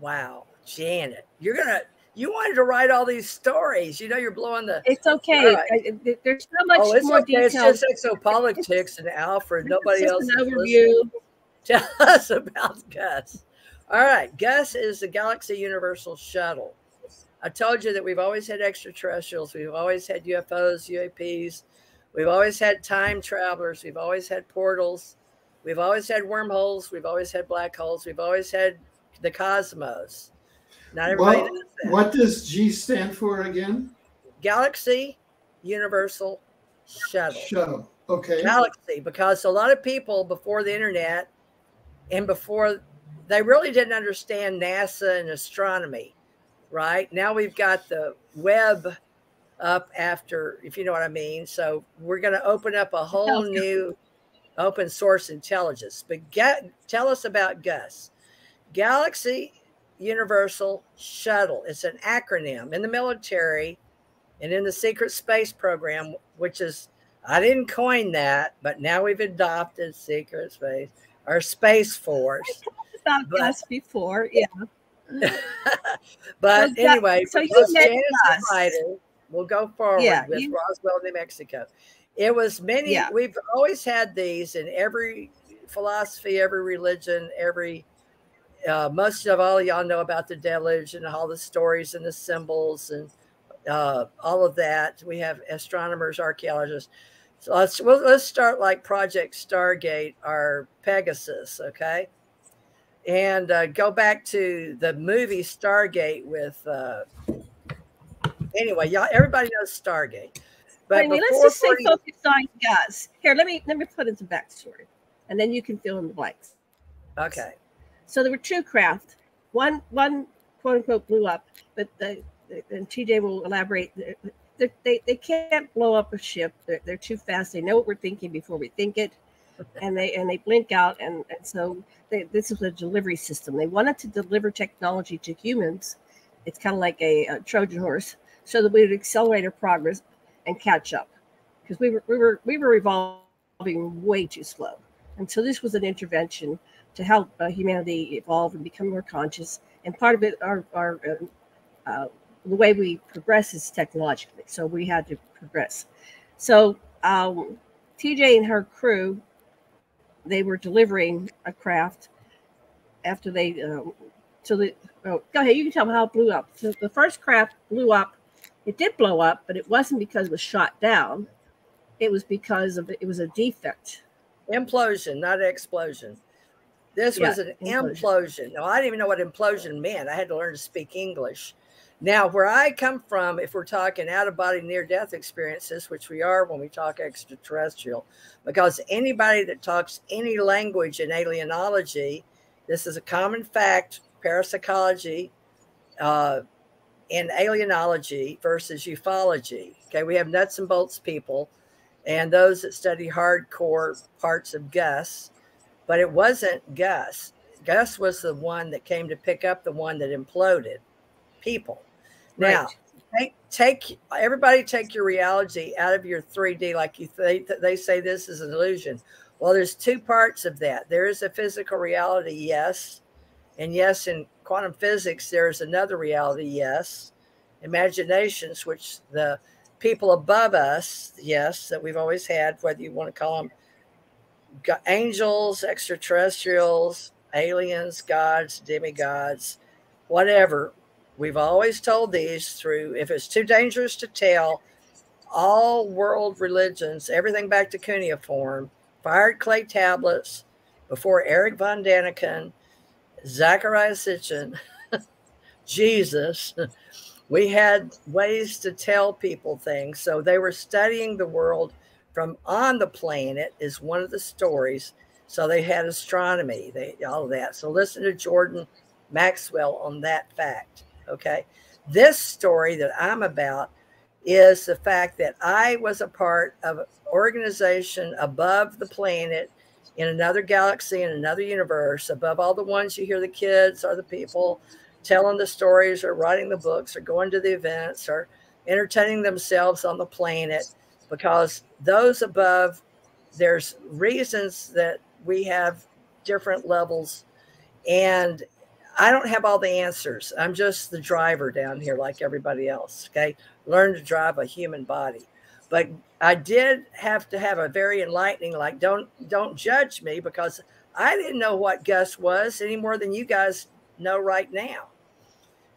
Wow, Janet, you wanted to write all these stories. You know, you're blowing the. It's okay. Right. There's so much more detail. It's just exopolitics and Alfred. Nobody else. An overview. Tell us about Gus. All right, Gus is the Galaxy Universal Shuttle. I told you that we've always had extraterrestrials. We've always had UFOs, UAPs. We've always had time travelers. We've always had portals. We've always had wormholes. We've always had black holes. We've always had the cosmos. Not everybody knows that. What does G stand for again? Galaxy Universal Shuttle. Shuttle. Okay. Galaxy, because a lot of people before the internet and before they really didn't understand NASA and astronomy, right? Now we've got the web up after, if you know what I mean. So we're going to open up a whole new open source intelligence. But tell us about Gus. Galaxy Universal Shuttle. It's an acronym in the military and in the secret space program, which is, I didn't coin that, but now we've adopted secret space or Space Force. I talked about Gus before, yeah. But so anyway, so because Janice the writer, we'll go forward with Roswell, New Mexico. It was many, we've always had these in every philosophy, every religion, most of all y'all know about the deluge and all the stories and the symbols and all of that. We have astronomers, archaeologists. So let's start like Project Stargate or Pegasus, okay? And go back to the movie Stargate with, anyway, y'all, everybody knows Stargate. But let's just say focus on Gus. Here, let me put in some backstory, and then you can fill in the blanks. Okay. So there were two craft. One quote unquote blew up, but and TJ will elaborate. They can't blow up a ship. They're too fast. They know what we're thinking before we think it, and they blink out. And so this is a delivery system. They wanted to deliver technology to humans. It's kind of like a Trojan horse, so that we would accelerate our progress and catch up, because we were evolving way too slow. And so this was an intervention to help humanity evolve and become more conscious. And part of it, the way we progress is technologically. So we had to progress. So TJ and her crew, they were delivering a craft after they, go ahead, you can tell me how it blew up. So the first craft blew up. It did blow up, but it wasn't because it was shot down. It was because it was a defect. Implosion, not explosion. This was an implosion. Now, I didn't even know what implosion meant. I had to learn to speak English. Now, where I come from, if we're talking out-of-body near-death experiences, which we are when we talk extraterrestrial, because anybody that talks any language in alienology, this is a common fact, parapsychology, in alienology versus ufology. Okay, we have nuts and bolts people and those that study hardcore parts of Gus, but it wasn't Gus. Gus was the one that came to pick up the one that imploded people. Now, everybody take your reality out of your 3D, like they say this is an illusion. Well, there's two parts of that. There is a physical reality, yes. And yes, in quantum physics, there's another reality, yes. Imaginations, which the people above us, yes, that we've always had, whether you want to call them angels, extraterrestrials, aliens, gods, demigods, whatever. We've always told these through, if it's too dangerous to tell, all world religions, everything back to cuneiform, fired clay tablets before Eric von Daniken, Zachariah Sitchin, Jesus. We had ways to tell people things. So they were studying the world from on the planet is one of the stories. So they had astronomy, all of that. So listen to Jordan Maxwell on that fact. Okay. This story that I'm about is the fact that I was a part of an organization above the planet in another galaxy, in another universe, above all the ones you hear the kids or the people telling the stories or writing the books or going to the events or entertaining themselves on the planet, because those above, there's reasons that we have different levels, and I don't have all the answers. I'm just the driver down here like everybody else. Okay. Learn to drive a human body. But I did have to have a very enlightening, like, don't judge me, because I didn't know what Gus was any more than you guys know right now.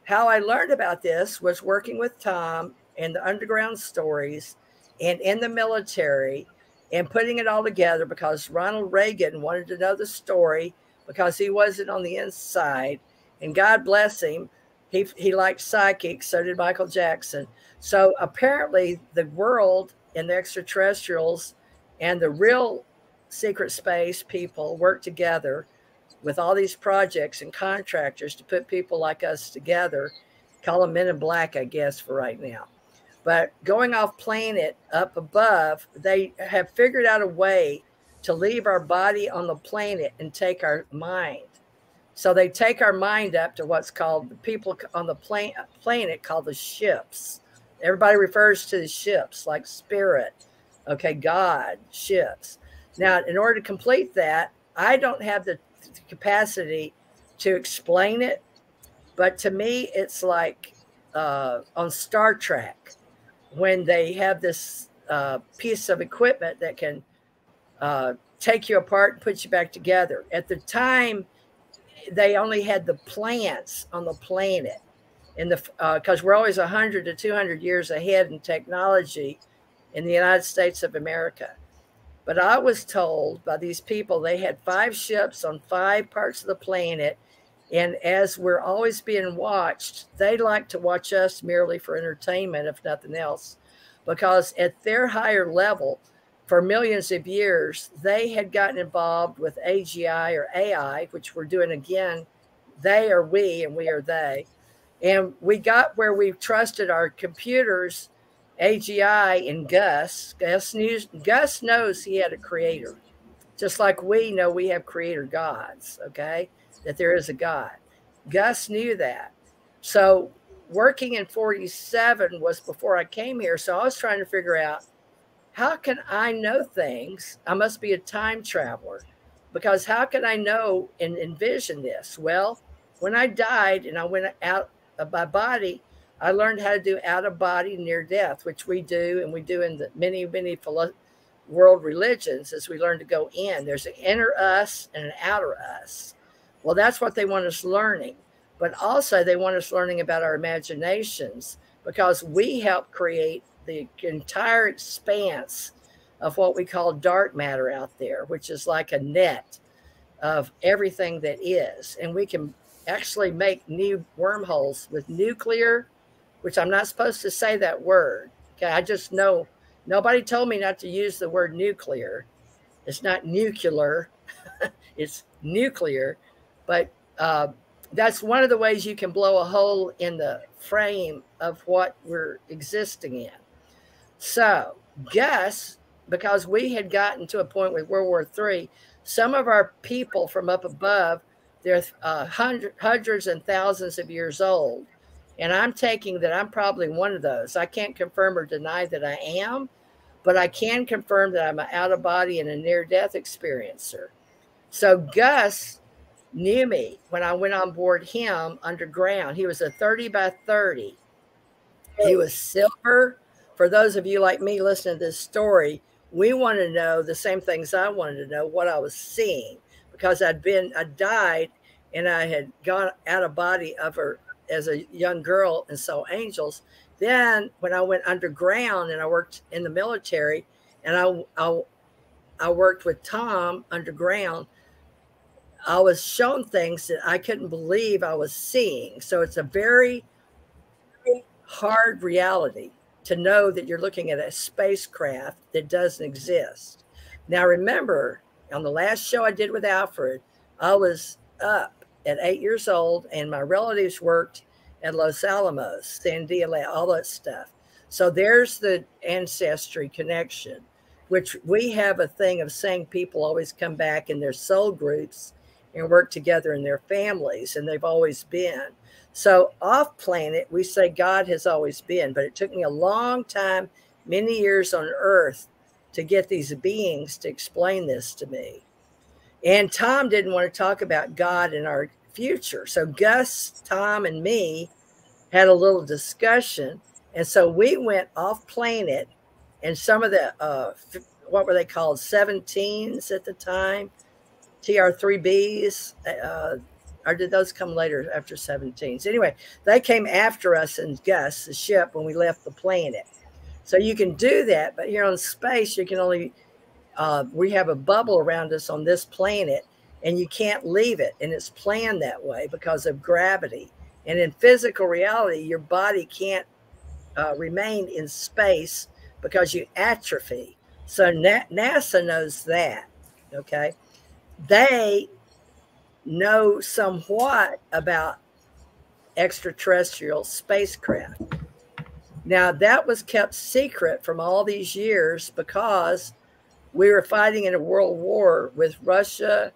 How I learned about this was working with Tom and the underground stories and in the military and putting it all together, because Ronald Reagan wanted to know the story because he wasn't on the inside. And God bless him, he liked psychics, so did Michael Jackson. So apparently the world and the extraterrestrials and the real secret space people work together with all these projects and contractors to put people like us together. Call them Men in Black, I guess, for right now. But going off planet up above, they have figured out a way to leave our body on the planet and take our mind. So they take our mind up to what's called, the people on the planet called the ships. Everybody refers to the ships like spirit, okay, God, ships. Now, in order to complete that, I don't have the capacity to explain it, but to me, it's like on Star Trek, when they have this piece of equipment that can take you apart and put you back together. At the time, they only had the plants on the planet, in the because we're always 100 to 200 years ahead in technology in the United States of America. But I was told by these people they had 5 ships on 5 parts of the planet, and as we're always being watched, they like to watch us merely for entertainment, if nothing else, because at their higher level, for millions of years, they had gotten involved with AGI or AI, which we're doing again. They are we and we are they. And we got where we trusted our computers, AGI and Gus. Gus knows he had a creator, just like we know we have creator gods, okay, that there is a God. Gus knew that. So working in 47 was before I came here. So I was trying to figure out, how can I know things? I must be a time traveler, because how can I know and envision this? Well, when I died and I went out of my body, I learned how to do out of body near death, which we do, and we do in the many world religions, as we learn to go in. There's an inner us and an outer us. Well, that's what they want us learning. But also they want us learning about our imaginations, because we help create the entire expanse of what we call dark matter out there, which is like a net of everything that is. And we can actually make new wormholes with nuclear, which I'm not supposed to say that word. Okay, I just know nobody told me not to use the word nuclear. It's not nuclear, it's nuclear. But that's one of the ways you can blow a hole in the frame of what we're existing in. So Gus, because we had gotten to a point with World War III, some of our people from up above, they're hundreds and thousands of years old. And I'm taking that I'm probably one of those. I can't confirm or deny that I am, but I can confirm that I'm an out of body and a near death experiencer. So Gus knew me when I went on board him underground. He was a 30 by 30. He was silver. For those of you like me listening to this story, we want to know the same things I wanted to know, what I was seeing, because I died and I had gone out of body of her as a young girl and saw angels. Then when I went underground and I worked in the military and I worked with Tom underground, I was shown things that I couldn't believe I was seeing. So it's a very hard reality to know that you're looking at a spacecraft that doesn't exist. Now, remember, on the last show I did with Alfred, I was up at 8 years old and my relatives worked at Los Alamos, Sandia, all that stuff. So there's the ancestry connection. which we have a thing of saying people always come back in their soul groups and work together in their families, and they've always been. So off planet, we say God has always been, but it took me a long time, many years on Earth, to get these beings to explain this to me. And Tom didn't want to talk about God in our future. So Gus, Tom, and me had a little discussion. And so we went off planet, and some of the, what were they called? 17s at the time, TR3Bs, or did those come later after 17s? Anyway, they came after us and Gus, the ship, when we left the planet. So you can do that, but here on space, you can only, we have a bubble around us on this planet, and you can't leave it. And it's planned that way because of gravity. And in physical reality, your body can't remain in space because you atrophy. So NASA knows that, okay? They know somewhat about extraterrestrial spacecraft. Now, that was kept secret from all these years because we were fighting in a world war with Russia,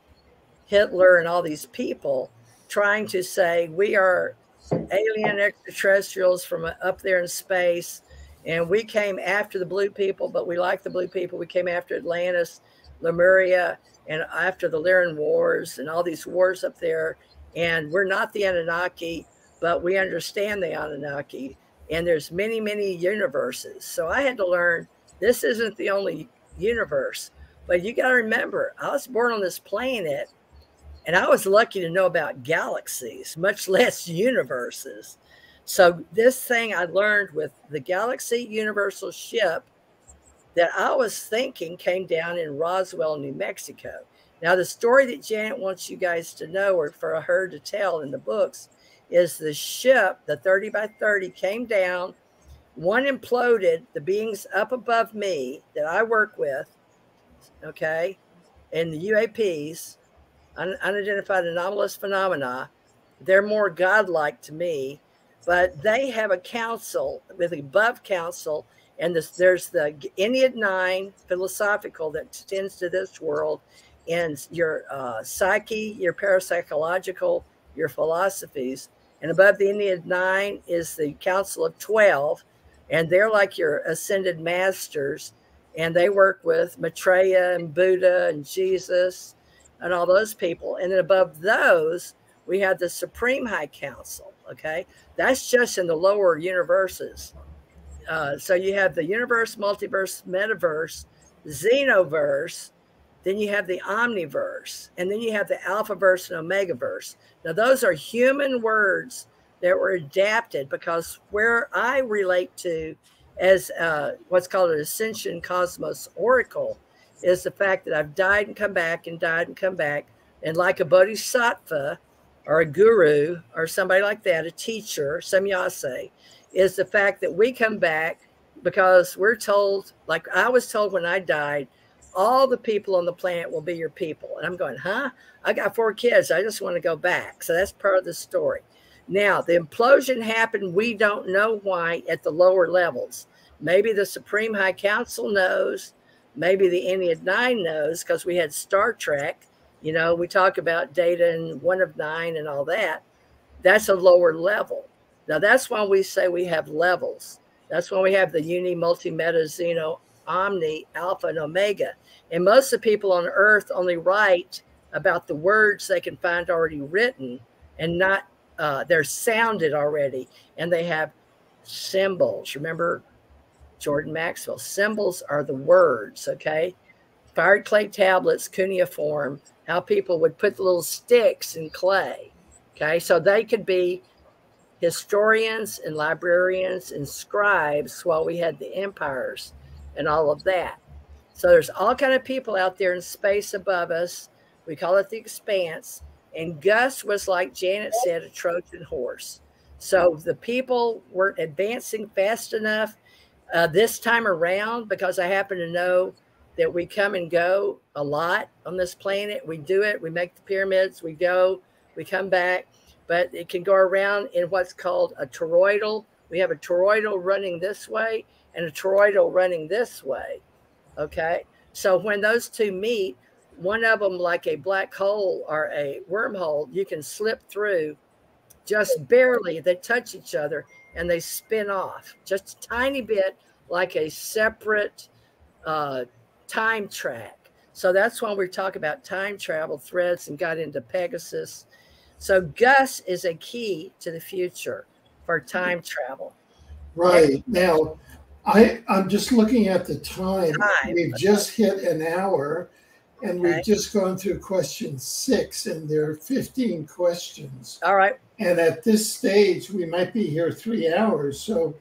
Hitler, and all these people trying to say we are alien extraterrestrials from up there in space, and we came after the blue people, but we like the blue people. We came after Atlantis, Lemuria, and after the Lyran Wars and all these wars up there, and we're not the Anunnaki, but we understand the Anunnaki, and there's many, many universes. So I had to learn this isn't the only universe, but you got to remember, I was born on this planet, and I was lucky to know about galaxies, much less universes. So this thing I learned with the Galaxy Universal ship that I was thinking came down in Roswell, New Mexico. Now, the story that Janet wants you guys to know, or for her to tell in the books, is the ship, the 30 by 30, came down. One imploded, the beings up above me that I work with, okay, and the UAPs, unidentified anomalous phenomena, they're more godlike to me, but they have a council with above council, and there's the Ennead 9 philosophical that tends to this world, and your psyche, your parapsychological, your philosophies. And above the Ennead 9 is the Council of 12, and they're like your ascended masters, and they work with Maitreya and Buddha and Jesus and all those people. And then above those, we have the Supreme High Council, okay? That's just in the lower universes. So you have the universe, multiverse, metaverse, xenoverse, then you have the omniverse, and then you have the alphaverse and omegaverse. Now, those are human words that were adapted because where I relate to as what's called an ascension cosmos oracle is the fact that I've died and come back and died and come back. And like a bodhisattva or a guru or somebody like that, a teacher, samyase, is the fact that we come back because we're told, like I was told when I died, all the people on the planet will be your people. And I'm going, huh? I got 4 kids. I just want to go back. So that's part of the story. Now, the implosion happened. We don't know why at the lower levels. Maybe the Supreme High Council knows. Maybe the Ennead 9 knows because we had Star Trek. You know, we talk about Data and 1 of 9 and all that. That's a lower level. Now, that's why we say we have levels. That's why we have the uni, multi, meta, xeno, omni, alpha, and omega. And most of the people on Earth only write about the words they can find already written and not, they're sounded already. And they have symbols. Remember Jordan Maxwell? Symbols are the words, okay? Fired clay tablets, cuneiform, how people would put the little sticks in clay, okay? So they could be historians and librarians and scribes while we had the empires and all of that. So there's all kind of people out there in space above us. We call it the expanse. And Gus was, like Janet said, a Trojan horse. So the people weren't advancing fast enough this time around because I happen to know that we come and go a lot on this planet. We do it. We make the pyramids. We go. We come back. But it can go around in what's called a toroidal. We have a toroidal running this way and a toroidal running this way. Okay. So when those two meet, one of them like a black hole or a wormhole, you can slip through just barely. They touch each other and they spin off just a tiny bit, like a separate time track. So that's when we talk about time travel threads and got into Pegasus. So Gus is a key to the future for time travel. Right. Now, I'm just looking at the time. We've just hit an hour, and we've just gone through question 6, and there are 15 questions. All right. And at this stage, we might be here 3 hours. So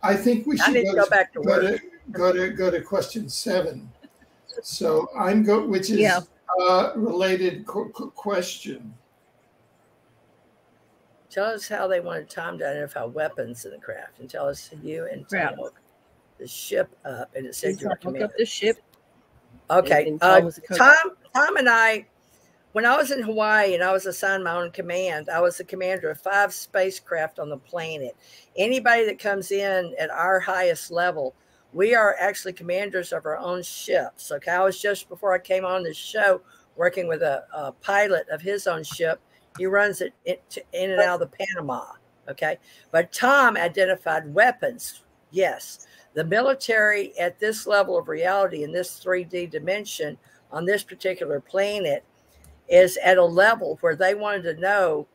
I think we should go back to work. Go to question 7. So which is a related question. Tell us how they wanted Tom to identify weapons in the craft, and tell us you and Tom woke the ship up, and it said you were commander. Up the ship. Okay. Tom and I, when I was in Hawaii and I was assigned my own command, I was the commander of 5 spacecraft on the planet. Anybody that comes in at our highest level, we are actually commanders of our own ships. Okay. I was just before I came on this show working with a pilot of his own ship. He runs it in and out of the Panama. Okay. But Tom identified weapons. Yes. The military at this level of reality in this 3D dimension on this particular planet is at a level where they wanted to know,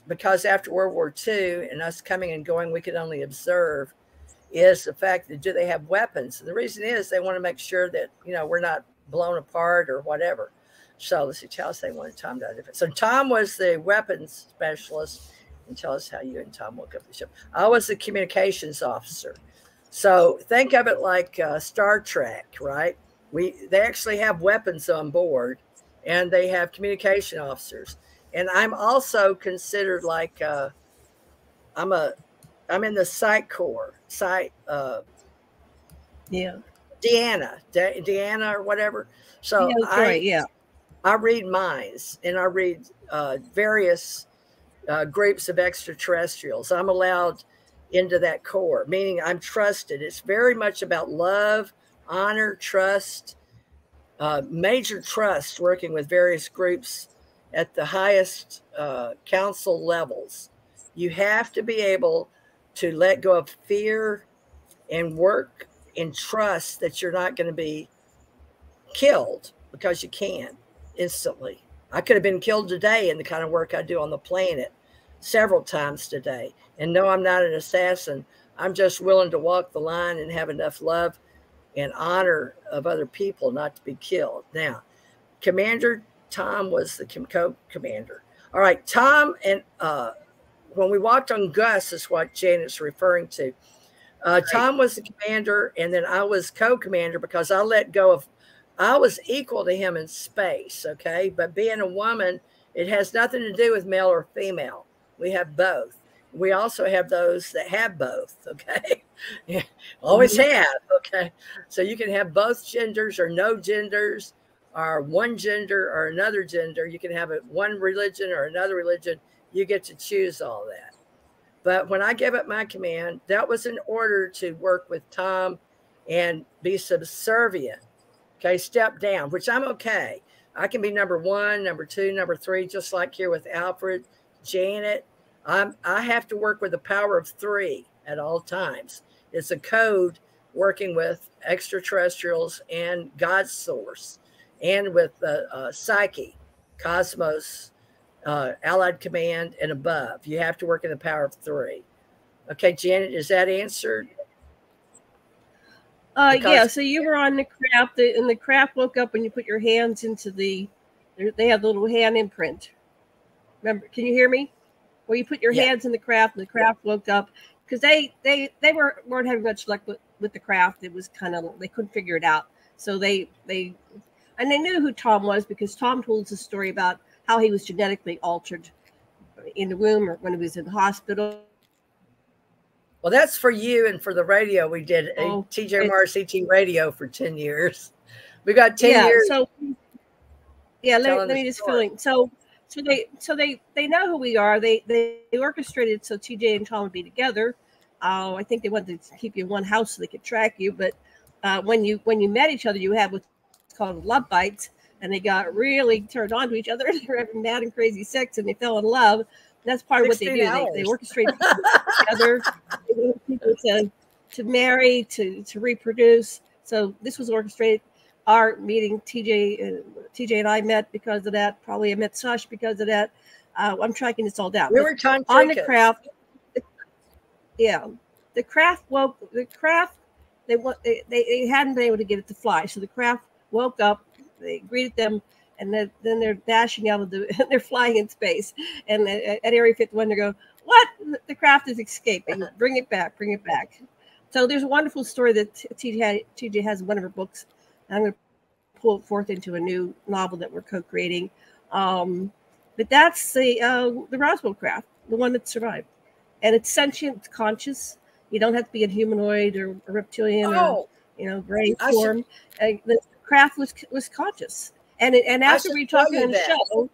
because after World War II and us coming and going, we could only observe, is the fact that do they have weapons? And the reason is they want to make sure that, we're not blown apart or whatever. So let's see, tell us they wanted Tom to identify. So Tom was the weapons specialist, and tell us how you and Tom woke up the ship. I was the communications officer. So think of it like Star Trek, right? They actually have weapons on board, and they have communication officers. And I'm also considered like I'm in the Psych Corps, Deanna or whatever. So I read minds, and I read various groups of extraterrestrials. I'm allowed into that core, meaning I'm trusted. It's very much about love, honor, trust, major trust, working with various groups at the highest council levels. You have to be able to let go of fear and work and trust that you're not going to be killed, because you can instantly. I could have been killed today in the kind of work I do on the planet several times today. And no, I'm not an assassin. I'm just willing to walk the line and have enough love and honor of other people not to be killed. Now, Commander Tom was the co-commander. All right, Tom, and when we walked on Gus is what Janet's referring to. Tom was the commander, and then I was co-commander because I let go of, I was equal to him in space, okay? But being a woman, it has nothing to do with male or female. We have both. We also have those that have both, okay? Always have, okay? So you can have both genders or no genders, or one gender or another gender. You can have one religion or another religion. You get to choose all that. But when I gave up my command, that was in order to work with Tom and be subservient. Okay, step down, which I'm okay. I can be number 1, number 2, number 3, just like here with Alfred, Janet. I have to work with the power of 3 at all times. It's a code working with extraterrestrials and God's source, and with Psyche, Cosmos, Allied Command, and above. You have to work in the power of 3. Okay, Janet, is that answered? Yeah, so you were on the craft, and the craft woke up when you put your hands into they have the little hand imprint. Remember, can you hear me? Where you put your hands in the craft, and the craft woke up, because they weren't having much luck with the craft. It was kind of, they couldn't figure it out. So they knew who Tom was, because Tom told us a story about how he was genetically altered in the womb or when he was in the hospital. Well, that's for you and for the radio. We did TJ Morris ET radio for 10 years. We got 10 years. So let me just fill in. So they know who we are. They orchestrated so TJ and Tom would be together. I think they wanted to keep you in one house so they could track you, but when you met each other, you had what's called love bites, and they got really turned on to each other. They were having mad and crazy sex, and they fell in love. And that's part of what they do. They orchestrate together people to marry, to reproduce. So this was orchestrated. Our meeting, TJ and I met because of that. Probably I met Sash because of that. I'm tracking this all down. We were trying on the craft. Yeah, the craft woke. The craft they hadn't been able to get it to fly, so the craft woke up. They greeted them, and then they're dashing out of the. They're flying in space, and at Area 51 they go, "What? The craft is escaping. Bring it back. Bring it back." So there's a wonderful story that TJ has in one of her books. I'm going to pull it forth into a new novel that we're co-creating. But that's the Roswell craft, the one that survived. And it's sentient, it's conscious. You don't have to be a humanoid or a reptilian or, gray form. The craft was conscious. And after we talked on the show,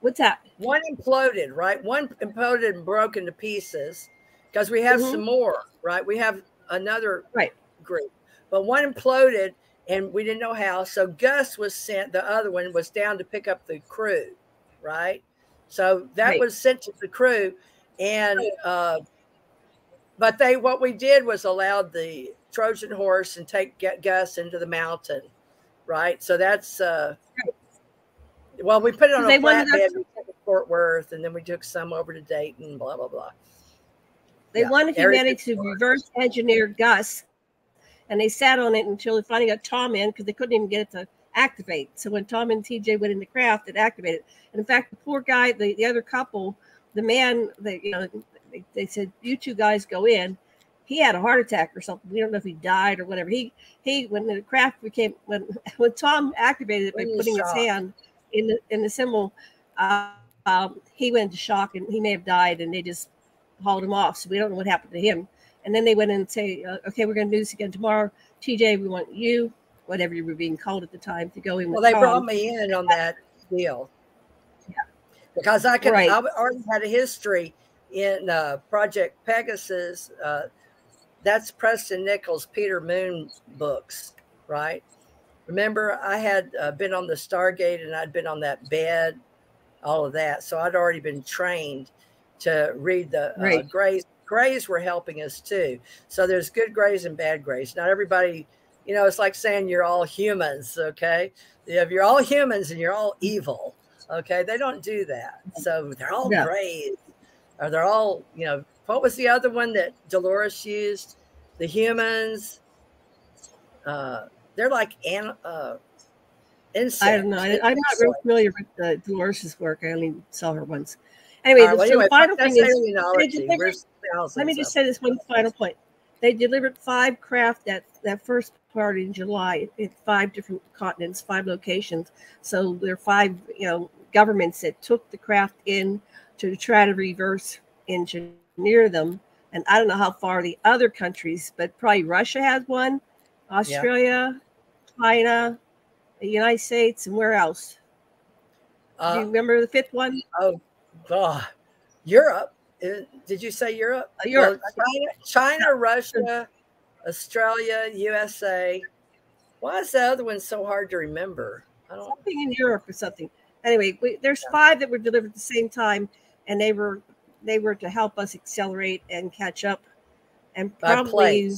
what's that? One imploded, right? One imploded and broke into pieces because we have some more, right? We have another group. But one imploded and we didn't know how. So Gus was sent, the other one was down to pick up the crew, right? So that was sent to the crew. And, but what we did was allowed the Trojan horse and get Gus into the mountain, right? So that's, well, we put it on a flatbed, we took to Fort Worth, and then we took some over to Dayton, blah, blah, blah. They wanted humanity to reverse engineer Gus, and they sat on it until they finally got Tom in because they couldn't even get it to activate. So when Tom and TJ went in the craft, it activated. And in fact, the poor guy, the other couple, the man, they said, "You two guys go in." He had a heart attack or something. We don't know if he died or whatever. He when the craft became when Tom activated it by putting his hand in the symbol, he went into shock and he may have died, and they just hauled him off. So we don't know what happened to him. And then they went in and say, "Okay, we're going to do this again tomorrow. TJ, we want you, whatever you were being called at the time, to go in." Well, they brought me in on that deal. Yeah, because I already had a history in Project Pegasus. That's Preston Nichols, Peter Moon books, right? Remember, I had been on the Stargate and I'd been on that bed, all of that. So I'd already been trained to read the Greys. Greys were helping us too. So there's good Greys and bad Greys. Not everybody, it's like saying you're all humans, okay? If you're all humans and you're all evil, okay? They don't do that. So they're all Greys. Or they're all, what was the other one that Dolores used? The humans. They're like insects. I don't know. I'm not real familiar with Dolores' work. I only saw her once. Anyway, the final thing is, let me just say this one final point. They delivered 5 craft that first party in July in 5 different continents, 5 locations. So there are 5, governments that took the craft in to try to reverse engineer them. And I don't know how far the other countries, but probably Russia has one, Australia, China, the United States, and where else? Do you remember the 5th one? Oh, God. Europe. Did you say Europe? Europe. Well, China, Russia, Australia, USA. Why is the other one so hard to remember? Something in Europe or something. Anyway, there's 5 that were delivered at the same time, and they were to help us accelerate and catch up, and probably,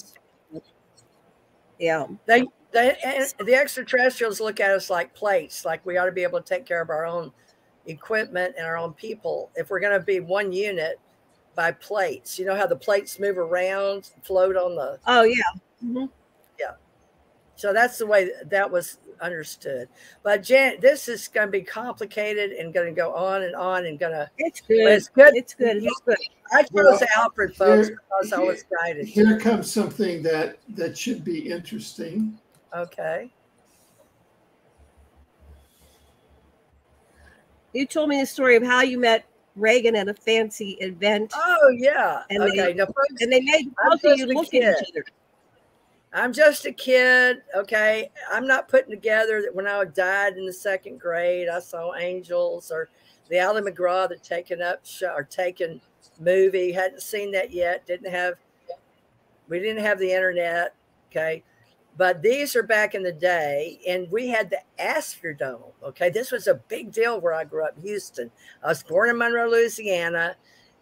the extraterrestrials look at us like plates, like we ought to be able to take care of our own equipment and our own people. If we're going to be one unit by plates, you know how the plates move around, float on the. Oh yeah. Yeah. So that's the way that was understood. But Jan, this is going to be complicated and going to go on and on and going to. It's good. It's good. It's good. It's good. I chose Alfred, folks, because I was guided. Here comes something that should be interesting. Okay. You told me the story of how you met Reagan at a fancy event. Oh yeah. And okay. They made both of you look at each other. I'm just a kid, okay? I'm not putting together that when I died in the 2nd grade, I saw angels or the Ally McGraw, the Taken movie. Hadn't seen that yet. We didn't have the internet, okay? But these are back in the day, and we had the Astrodome. Okay, this was a big deal where I grew up in Houston. I was born in Monroe, Louisiana,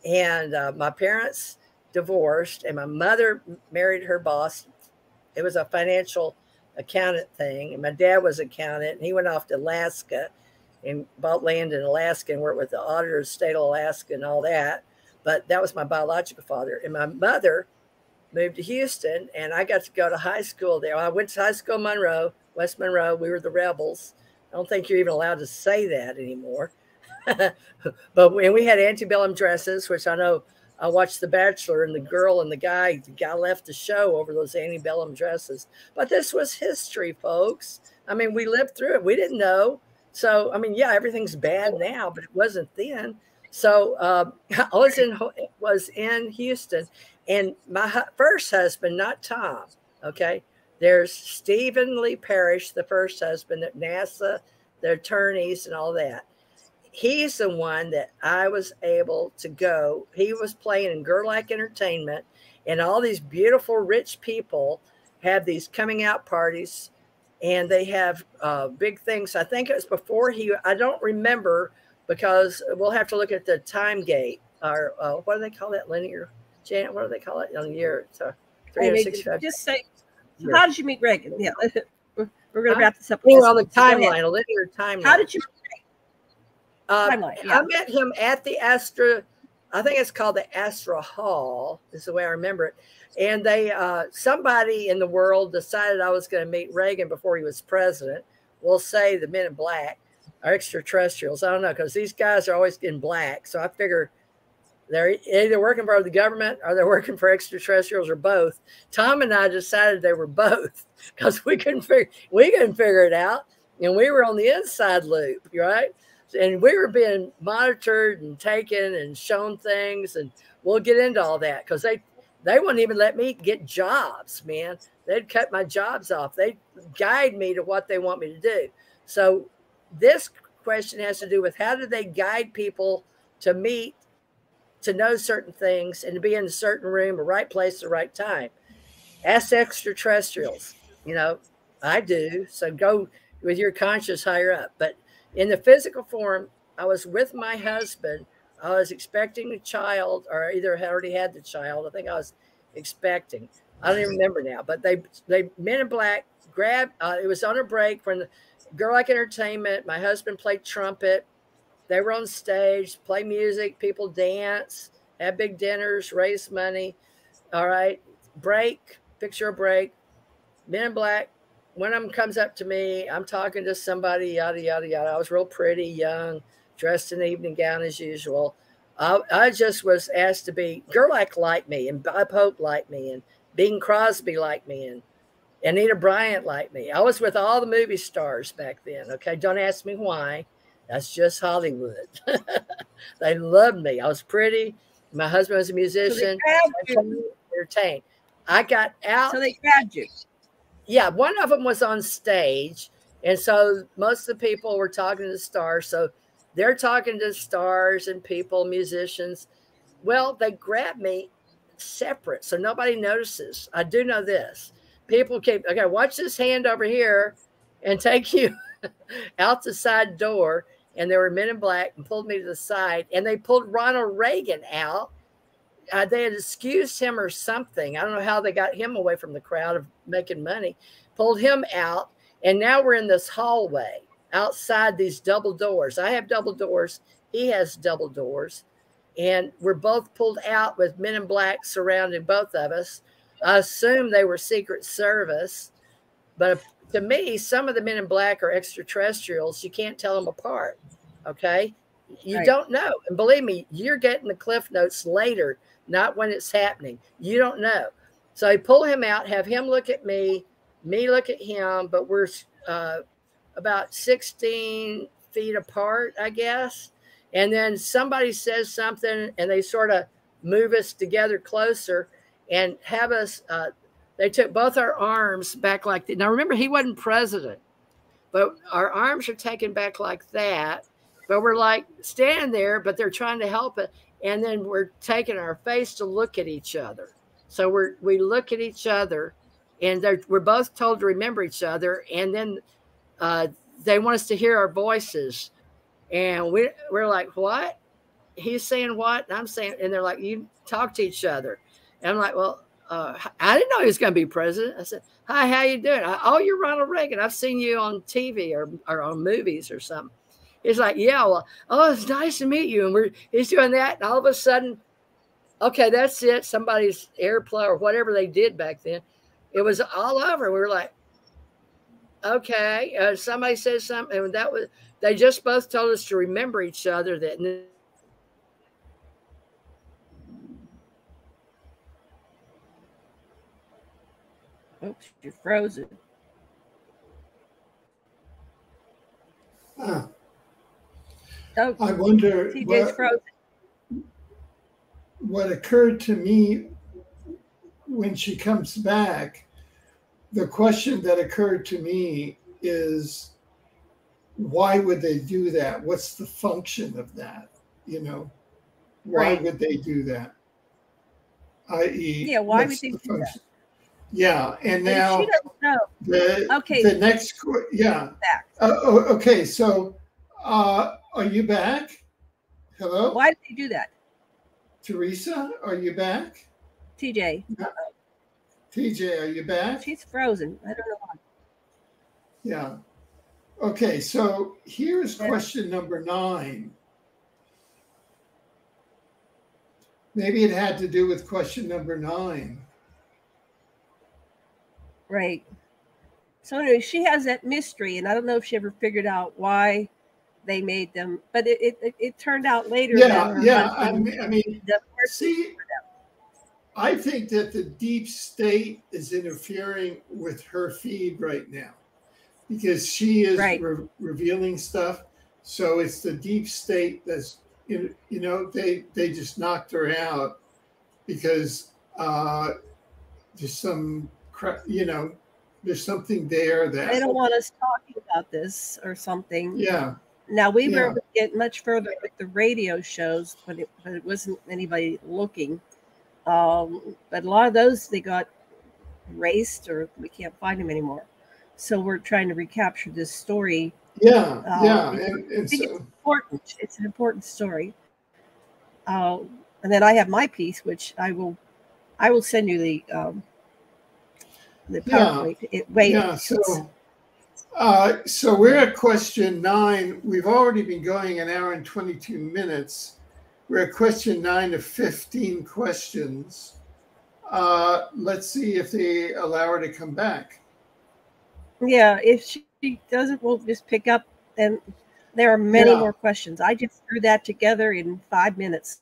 and my parents divorced, and my mother married her boss. It was a financial accountant thing, and my dad was an accountant, and he went off to Alaska and bought land in Alaska and worked with the auditor of the state of Alaska and all that. But that was my biological father. And my mother moved to Houston, and I got to go to high school there. I went to high school in Monroe, West Monroe. We were the rebels. I don't think you're even allowed to say that anymore. But we had antebellum dresses, which I know I watched The Bachelor, and the girl and the guy left the show over those antebellum dresses. But this was history, folks. I mean, we lived through it. We didn't know. So, I mean, yeah, everything's bad now, but it wasn't then. So I was in Houston, and my first husband, not Tom, okay? There's Stephen Lee Parrish, the first husband at NASA, the attorneys and all that. He's the one that I was able to go. He was playing in Girl Like Entertainment, and all these beautiful, rich people have these coming out parties, and they have big things. I think it was before I don't remember, because we'll have to look at the time gate, or what do they call that, linear? Janet, what do they call it on the year? It's 365. Just say, so how did you meet Reagan? Yeah, we're going to wrap this up. On the timeline, a linear timeline. How did you timeline? Yeah. I met him at the I think it's called the Astra Hall, is the way I remember it. And they, somebody in the world decided I was going to meet Reagan before he was president. We'll say the Men in Black are extraterrestrials. I don't know, because these guys are always in black. So I figure they're either working for the government or they're working for extraterrestrials, or both. Tom and I decided they were both, because we couldn't figure it out. And we were on the inside loop, right? And we were being monitored and taken and shown things. And we'll get into all that, because they wouldn't even let me get jobs, man. They'd cut my jobs off. They guide me to what they want me to do. So this question has to do with, how do they guide people to meet, to know certain things, and to be in a certain room, the right place, at the right time? Ask extraterrestrials. You know, I do. So go with your conscious higher up. But in the physical form, I was with my husband. I was expecting a child, or either had already had the child. I think I was expecting. I don't even remember now. But they Men in Black grabbed. It was on a break from the Girl Like Entertainment. My husband played trumpet. They were on stage, play music, people dance, have big dinners, raise money. All right, break. Picture a break. Men in Black. One of them comes up to me. I'm talking to somebody, yada, yada, yada. I was real pretty, young, dressed in an evening gown as usual. I just was asked to be, Gerlach liked me, and Bob Hope liked me, and Bing Crosby liked me, and Anita Bryant liked me. I was with all the movie stars back then, okay? Don't ask me why. That's just Hollywood. They loved me. I was pretty. My husband was a musician. So entertained. I got out. So they grabbed you. Yeah, one of them was on stage, and so most of the people were talking to the stars. So they're talking to stars and people, musicians. Well, they grabbed me separate, so nobody notices. I do know this. People keep, okay, watch this hand over here and take you out the side door. And there were Men in Black and pulled me to the side, and they pulled Ronald Reagan out. They had excused him or something. I don't know how they got him away from the crowd of making money, pulled him out. And now we're in this hallway outside these double doors. I have double doors. He has double doors. And we're both pulled out with Men in Black surrounding both of us. I assume they were Secret Service. But to me, some of the Men in Black are extraterrestrials. You can't tell them apart. Okay? You don't know. And believe me, you're getting the Cliff Notes later, not when it's happening. You don't know. So I pull him out, have him look at me look at him, but we're about 16 feet apart, I guess. And then somebody says something, and they sort of move us together closer and have us, they took both our arms back like that. Now, remember, he wasn't president, but our arms are taken back like that. But we're like standing there, but they're trying to help it. And then we're taking our face to look at each other. So we look at each other, and we're both told to remember each other. And then they want us to hear our voices. And we're like, what? He's saying what? And I'm saying, and they're like, you talk to each other. And I'm like, well, I didn't know he was going to be president. I said, hi, how you doing? Oh, you're Ronald Reagan. I've seen you on TV or on movies or something. He's like, yeah, well, oh, it's nice to meet you. And he's doing that. And all of a sudden, okay, that's it. Somebody's AirPlay or whatever they did back then. It was all over. We were like, okay. Somebody said something. And they just both told us to remember each other. That. Oops, you're frozen. Oh, I wonder TJ's frozen. What occurred to me when she comes back. The question that occurred to me is, why would they do that? What's the function of that? You know, why would they do that? I.e., yeah, why would they do that? Yeah, and now she doesn't know. The next, yeah. Okay, so are you back? Hello? Why did they do that? Theresa, are you back? TJ. TJ, are you back? She's frozen. I don't know why. Yeah. Okay, so here's question number 9. Maybe it had to do with question number 9. Right. So anyway, she has that mystery, and I don't know if she ever figured out why they made them, but it turned out later. Yeah. I mean, see, I think that the deep state is interfering with her feed right now because she is revealing stuff. So it's the deep state that's, you know, they just knocked her out because there's some. You know, there's something there that they don't want us talking about this or something. Yeah. Now we were able to get much further with the radio shows, but it wasn't anybody looking. But a lot of those they got erased or we can't find them anymore. So we're trying to recapture this story. Yeah, and I think it's important. It's an important story. And then I have my piece, which I will send you the PowerPoint. So we're at question 9. We've already been going 1 hour and 22 minutes. We're at question 9 of 15 questions. Let's see if they allow her to come back. Yeah, if she doesn't, we'll just pick up. And there are many more questions. I just threw that together in 5 minutes.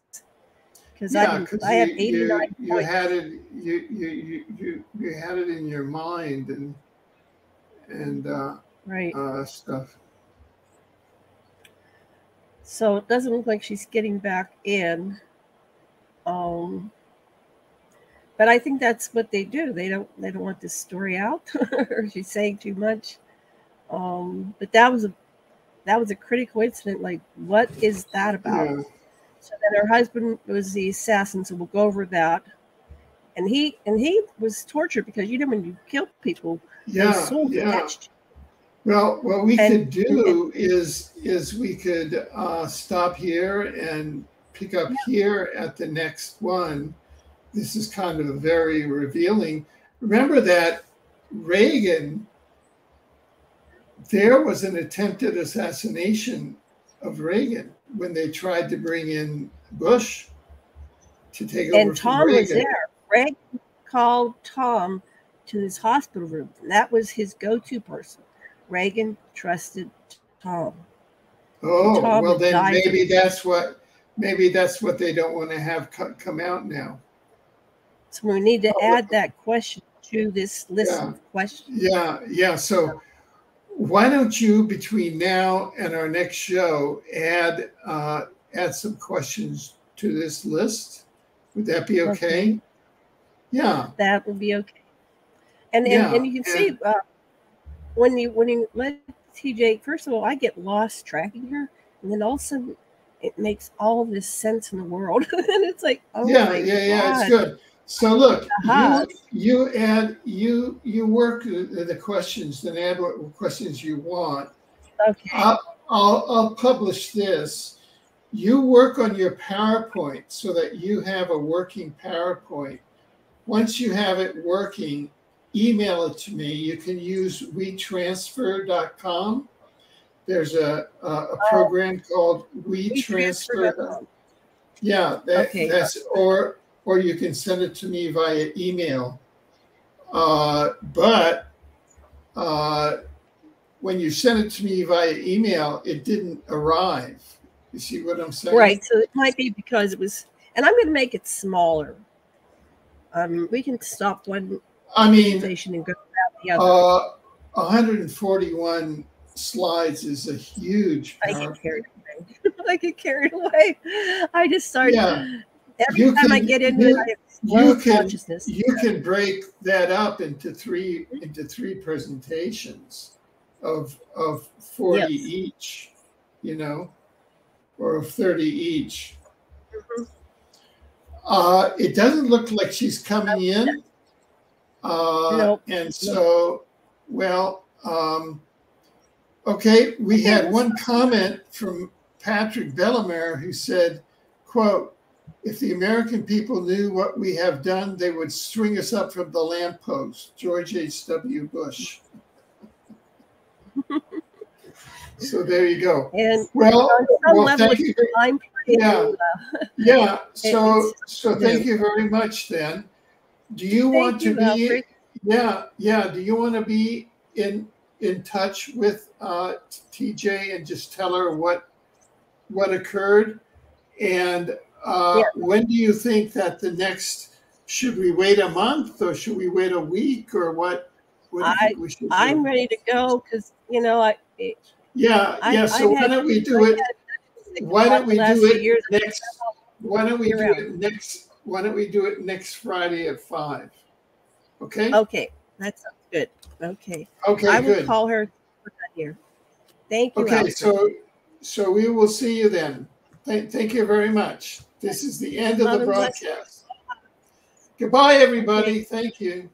Because I have 89 points. You had it in your mind and stuff. So it doesn't look like she's getting back in. But I think that's what they do. They don't want this story out, or she's saying too much. But that was a critical incident. Like, what is that about? Yeah. So that her husband was the assassin, so we'll go over that. And he was tortured because when you kill people, Well, what we could do is we could stop here and pick up here at the next one. This is kind of very revealing. Remember that Reagan, there was an attempted assassination of Reagan when they tried to bring in Bush to take over. And Tom was there. Reagan called Tom to his hospital room. That was his go-to person. Reagan trusted Tom. Oh, Tom well then maybe that's what they don't want to have come out now. So we need to add that question to this list of questions. Yeah. So why don't you, between now and our next show, add some questions to this list? Would that be okay? Yeah, that would be okay. And you can see when you let TJ. First of all, I get lost tracking her, and then all of a sudden it makes all this sense in the world, and it's like, it's good. So look, you work the questions, then add what questions you want. Okay. I'll publish this. You work on your PowerPoint so that you have a working PowerPoint. Once you have it working, email it to me. You can use WeTransfer.com. There's a program called WeTransfer. Yeah, that's or you can send it to me via email. But when you send it to me via email, it didn't arrive. You see what I'm saying? Right. So it might be because it was, and I'm going to make it smaller. We can stop one presentation and go down the other. 141 slides is a huge PowerPoint. I get carried away. I just start. Yeah. Every time I get into it, I have slow consciousness. You can break that up into three presentations of 40 each, you know, or 30 each. It doesn't look like she's coming in. Nope. And so, well, okay, we had one comment from Patrick Bellemare who said, quote, "If the American people knew what we have done, they would string us up from the lamppost." George H.W. Bush. So there you go. And well thank you. Yeah. So thank you very much. Then, do you want to be? Yeah. Do you want to be in touch with TJ and just tell her what occurred? And when do you think that the next? Should we wait a month or should we wait a week or what? What do you think we should do? I'm ready to go because So why don't we do it? Why don't we do it next? Why don't we do it next? Why don't we do it next Friday at 5? Okay. Okay, that sounds good. Okay. Okay. I will call her here. Thank you. Okay. So we will see you then. Thank you very much. This is the end of the broadcast. Goodbye, everybody. Thank you.